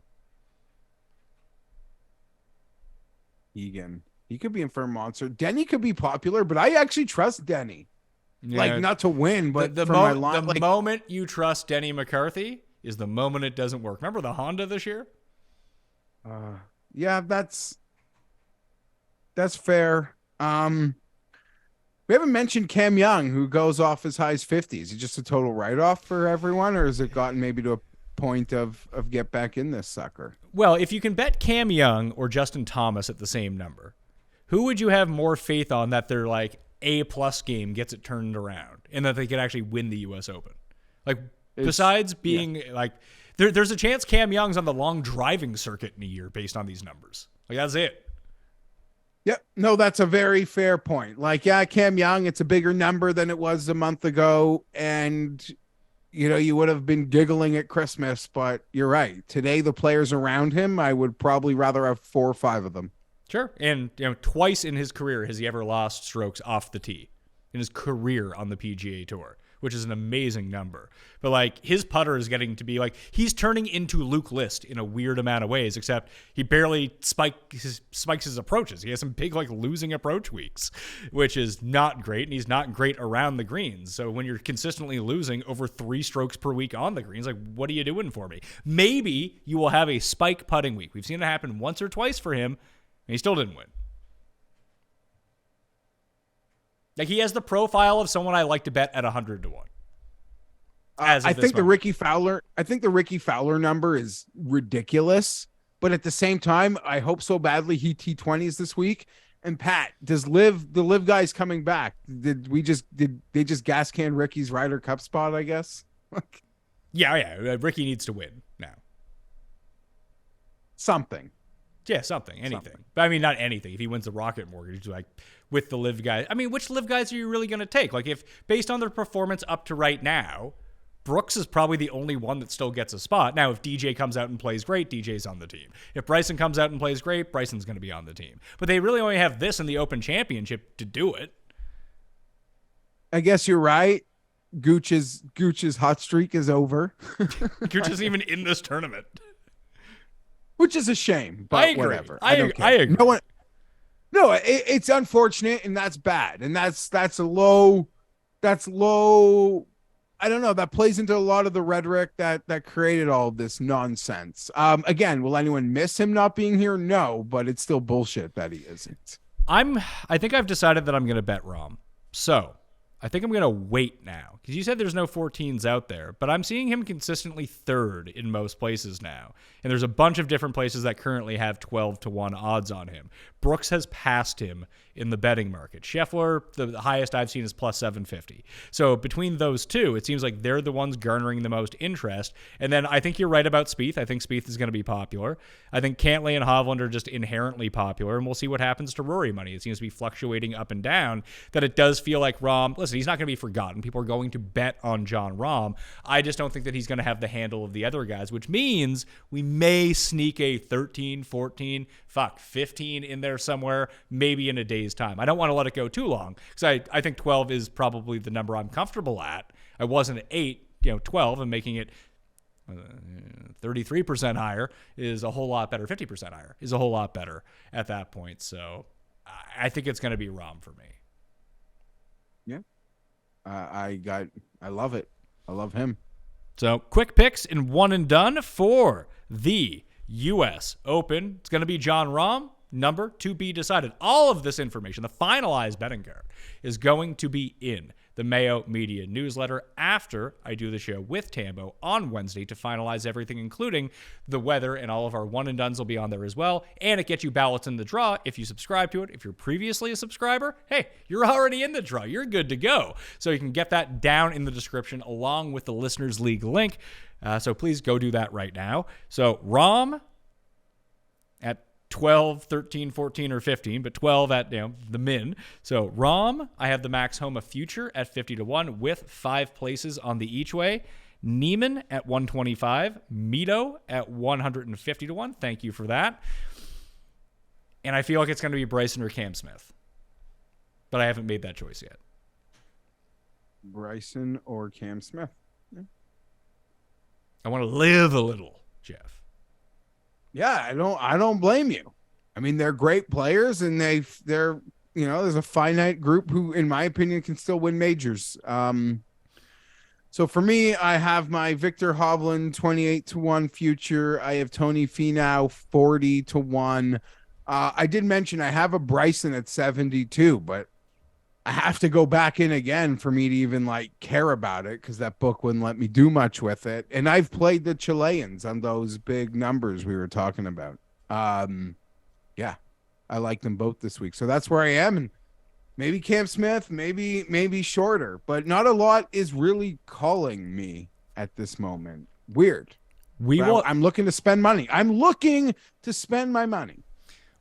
Keegan. He could be in for a monster. Denny could be popular, but I actually trust Denny. Yeah, like, not to win, but the moment you trust Denny McCarthy is the moment it doesn't work. Remember the Honda this year? Yeah, that's fair. We haven't mentioned Cam Young, who goes off as high as 50. Is he just a total write-off for everyone, or has it gotten maybe to a point of get back in this sucker? Well, if you can bet Cam Young or Justin Thomas at the same number, who would you have more faith on that their like A+ game gets it turned around and that they could actually win the U.S. Open? Like, besides being like, there's a chance Cam Young's on the long driving circuit in a year based on these numbers. Like, that's it. Yep. No, that's a very fair point. Like, yeah, Cam Young, it's a bigger number than it was a month ago. And, you know, you would have been giggling at Christmas, but you're right. Today, the players around him, I would probably rather have 4 or 5 of them. Sure. And, you know, twice in his career has he ever lost strokes off the tee in his career on the PGA Tour, which is an amazing number. But, like, his putter is getting to be, like, he's turning into Luke List in a weird amount of ways, except he barely spikes his approaches. He has some big, like, losing approach weeks, which is not great, and he's not great around the greens. So when you're consistently losing over 3 strokes per week on the greens, like, what are you doing for me? Maybe you will have a spike putting week. We've seen it happen once or twice for him, and he still didn't win. Like, he has the profile of someone I like to bet at 100 to 1. I think the Ricky Fowler number is ridiculous, but at the same time, I hope so badly he T20s this week. And Pat, the Live guys coming back? Did they just gas can Ricky's Ryder Cup spot? I guess. Yeah. Ricky needs to win now. Something. Yeah, anything. But I mean, not anything. If he wins the Rocket Mortgage, like with the live guys, I mean, which live guys are you really going to take? Like, if based on their performance up to right now, Brooks is probably the only one that still gets a spot. Now, if DJ comes out and plays great, DJ's on the team. If Bryson comes out and plays great, Bryson's going to be on the team. But they really only have this in the Open Championship to do it. I guess you're right. Gooch's hot streak is over. Gooch isn't even in this tournament. Which is a shame, but I agree. whatever. I agree. It's unfortunate, and that's bad, and that's low. I don't know. That plays into a lot of the rhetoric that created all of this nonsense. Again, will anyone miss him not being here? No, but it's still bullshit that he isn't. I think I've decided that I'm going to bet Rom. So I think I'm going to wait now because you said there's no 14s out there, but I'm seeing him consistently third in most places now. And there's a bunch of different places that currently have 12-1 odds on him. Brooks has passed him in the betting market. Scheffler, the highest I've seen is plus 750. So between those two, it seems like they're the ones garnering the most interest. And then I think you're right about Spieth. I think Spieth is going to be popular. I think Cantlay and Hovland are just inherently popular, and we'll see what happens to Rory money. It seems to be fluctuating up and down, that it does feel like Rahm, listen, he's not going to be forgotten. People are going to bet on Jon Rahm. I just don't think that he's going to have the handle of the other guys, which means we may sneak a 13, 14, 15 in there somewhere, maybe in a day's time. I don't want to let it go too long because I think 12 is probably the number I'm comfortable at. I wasn't at 8, 12, and making it 33% higher is a whole lot better. 50% higher is a whole lot better at that point. So I think it's going to be Rahm for me. Yeah. I love it. I love him. So quick picks in one and done for the U.S. Open. It's going to be Jon Rahm, number to be decided. All of this information, the finalized betting card, is going to be in the Mayo Media newsletter after I do the show with Tambo on Wednesday to finalize everything, including the weather, and all of our one and dones will be on there as well. And it gets you ballots in the draw if you subscribe to it. If you're previously a subscriber, hey, you're already in the draw. You're good to go. So you can get that down in the description along with the Listeners League link. So please go do that right now. So Rahm at 12, 13, 14, or 15, but 12 at the min. So Rahm, I have the Max Homa Future at 50-1 with 5 places on the each way. Neiman at 125. Mito at 150-1. Thank you for that. And I feel like it's going to be Bryson or Cam Smith, but I haven't made that choice yet. Bryson or Cam Smith. Yeah. I want to live a little, Jeff. Yeah, I don't blame you. I mean, they're great players, and they're there's a finite group who, in my opinion, can still win majors. So for me, I have my Victor Hovland 28-1 future. I have Tony Finau 40-1. I did mention I have a Bryson at 72, but I have to go back in again for me to even care about it because that book wouldn't let me do much with it. And I've played the Chileans on those big numbers we were talking about. Yeah, I like them both this week. So that's where I am. And maybe Cam Smith, maybe shorter, but not a lot is really calling me at this moment. Weird. I'm looking to spend money. I'm looking to spend my money.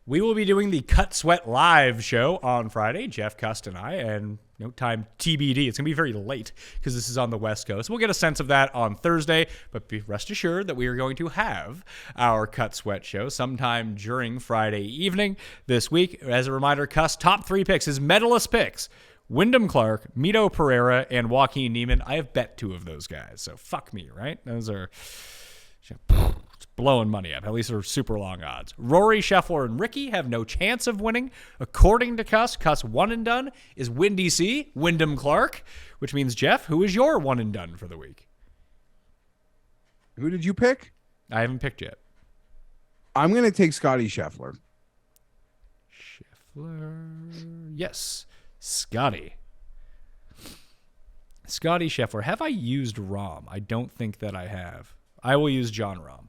We will be doing the Cut Sweat Live show on Friday, Jeff, Cust, and I, and time TBD. It's going to be very late because this is on the West Coast. We'll get a sense of that on Thursday, but be rest assured that we are going to have our Cut Sweat show sometime during Friday evening this week. As a reminder, Cust, top 3 picks, his medalist picks, Wyndham Clark, Mito Pereira, and Joaquin Neiman. I have bet 2 of those guys, so fuck me, right? Those are blowing money up. At least they're super long odds. Rory, Scheffler, and Ricky have no chance of winning. According to Cust one and done is Windy C, Wyndham Clark, which means, Jeff, who is your one and done for the week? Who did you pick? I haven't picked yet. I'm going to take Scotty Scheffler. Yes, Scotty Scheffler. Have I used Rahm? I don't think that I have. I will use Jon Rahm.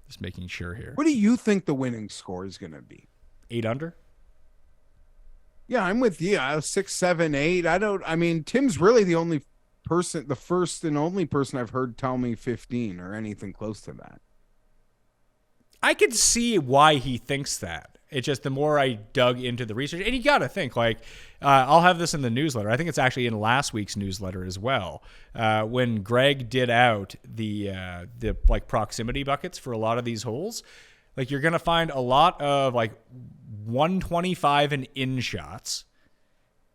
Just making sure here. What do you think the winning score is going to be? 8 under? Yeah, I'm with you. 6, 7, 8. I mean, Tim's really the only person, the first and only person I've heard tell me 15 or anything close to that. I could see why he thinks that. It's just the more I dug into the research, and you got to think, like, I'll have this in the newsletter. I think it's actually in last week's newsletter as well. When Greg did out the like proximity buckets for a lot of these holes, like you're going to find a lot of like 125 and in shots,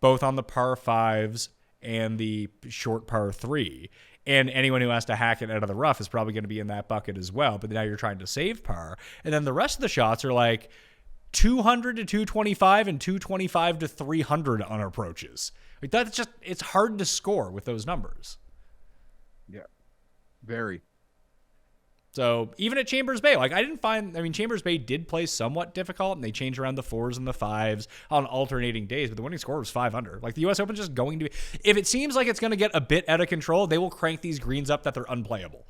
both on the par 5s and the short par 3. And anyone who has to hack it out of the rough is probably going to be in that bucket as well. But now you're trying to save par. And then the rest of the shots are like 200 to 225 and 225 to 300 on approaches. Like that's just, it's hard to score with those numbers. Yeah, very. So even at Chambers Bay, like Chambers Bay did play somewhat difficult, and they changed around the 4s and the 5s on alternating days, but the winning score was 5 under. Like the U.S. Open's just going to be, if it seems like it's going to get a bit out of control, they will crank these greens up that they're unplayable.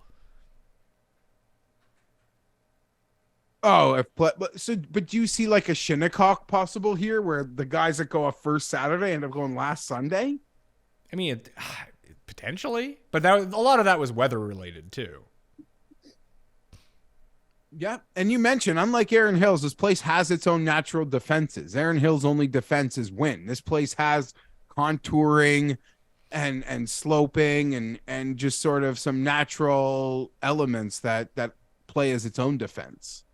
Oh, but do you see like a Shinnecock possible here, where the guys that go off first Saturday end up going last Sunday? I mean, potentially, but a lot of that was weather related too. Yeah, and you mentioned, unlike Erin Hills, this place has its own natural defenses. Erin Hills' only defense is wind. This place has contouring and sloping and just sort of some natural elements that play as its own defense.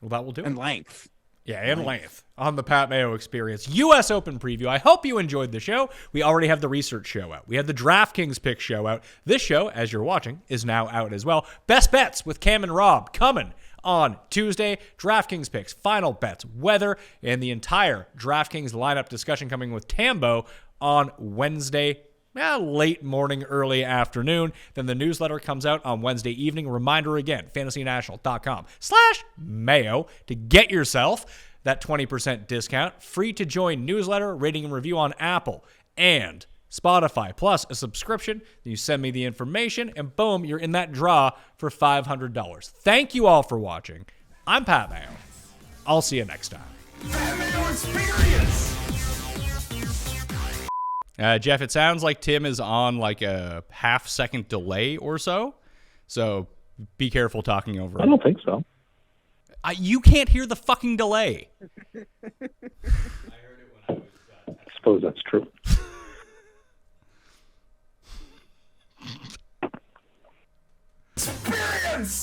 Well, that will do. And length. Yeah, and length on the Pat Mayo Experience U.S. Open preview. I hope you enjoyed the show. We already have the research show out. We had the DraftKings pick show out. This show, as you're watching, is now out as well. Best bets with Cam and Rob coming on Tuesday. DraftKings picks, final bets, weather, and the entire DraftKings lineup discussion coming with Tambo on Wednesday. Late morning, early afternoon. Then the newsletter comes out on Wednesday evening. Reminder again, fantasynational.com/Mayo to get yourself that 20% discount. Free to join newsletter, rating and review on Apple and Spotify, plus a subscription. Then you send me the information, and boom, you're in that draw for $500. Thank you all for watching. I'm Pat Mayo. I'll see you next time. Pat Mayo Experience. Geoff, it sounds like Tim is on like a half-second delay or so. So be careful talking over him. I don't think so. You can't hear the fucking delay. I suppose that's true. Experience.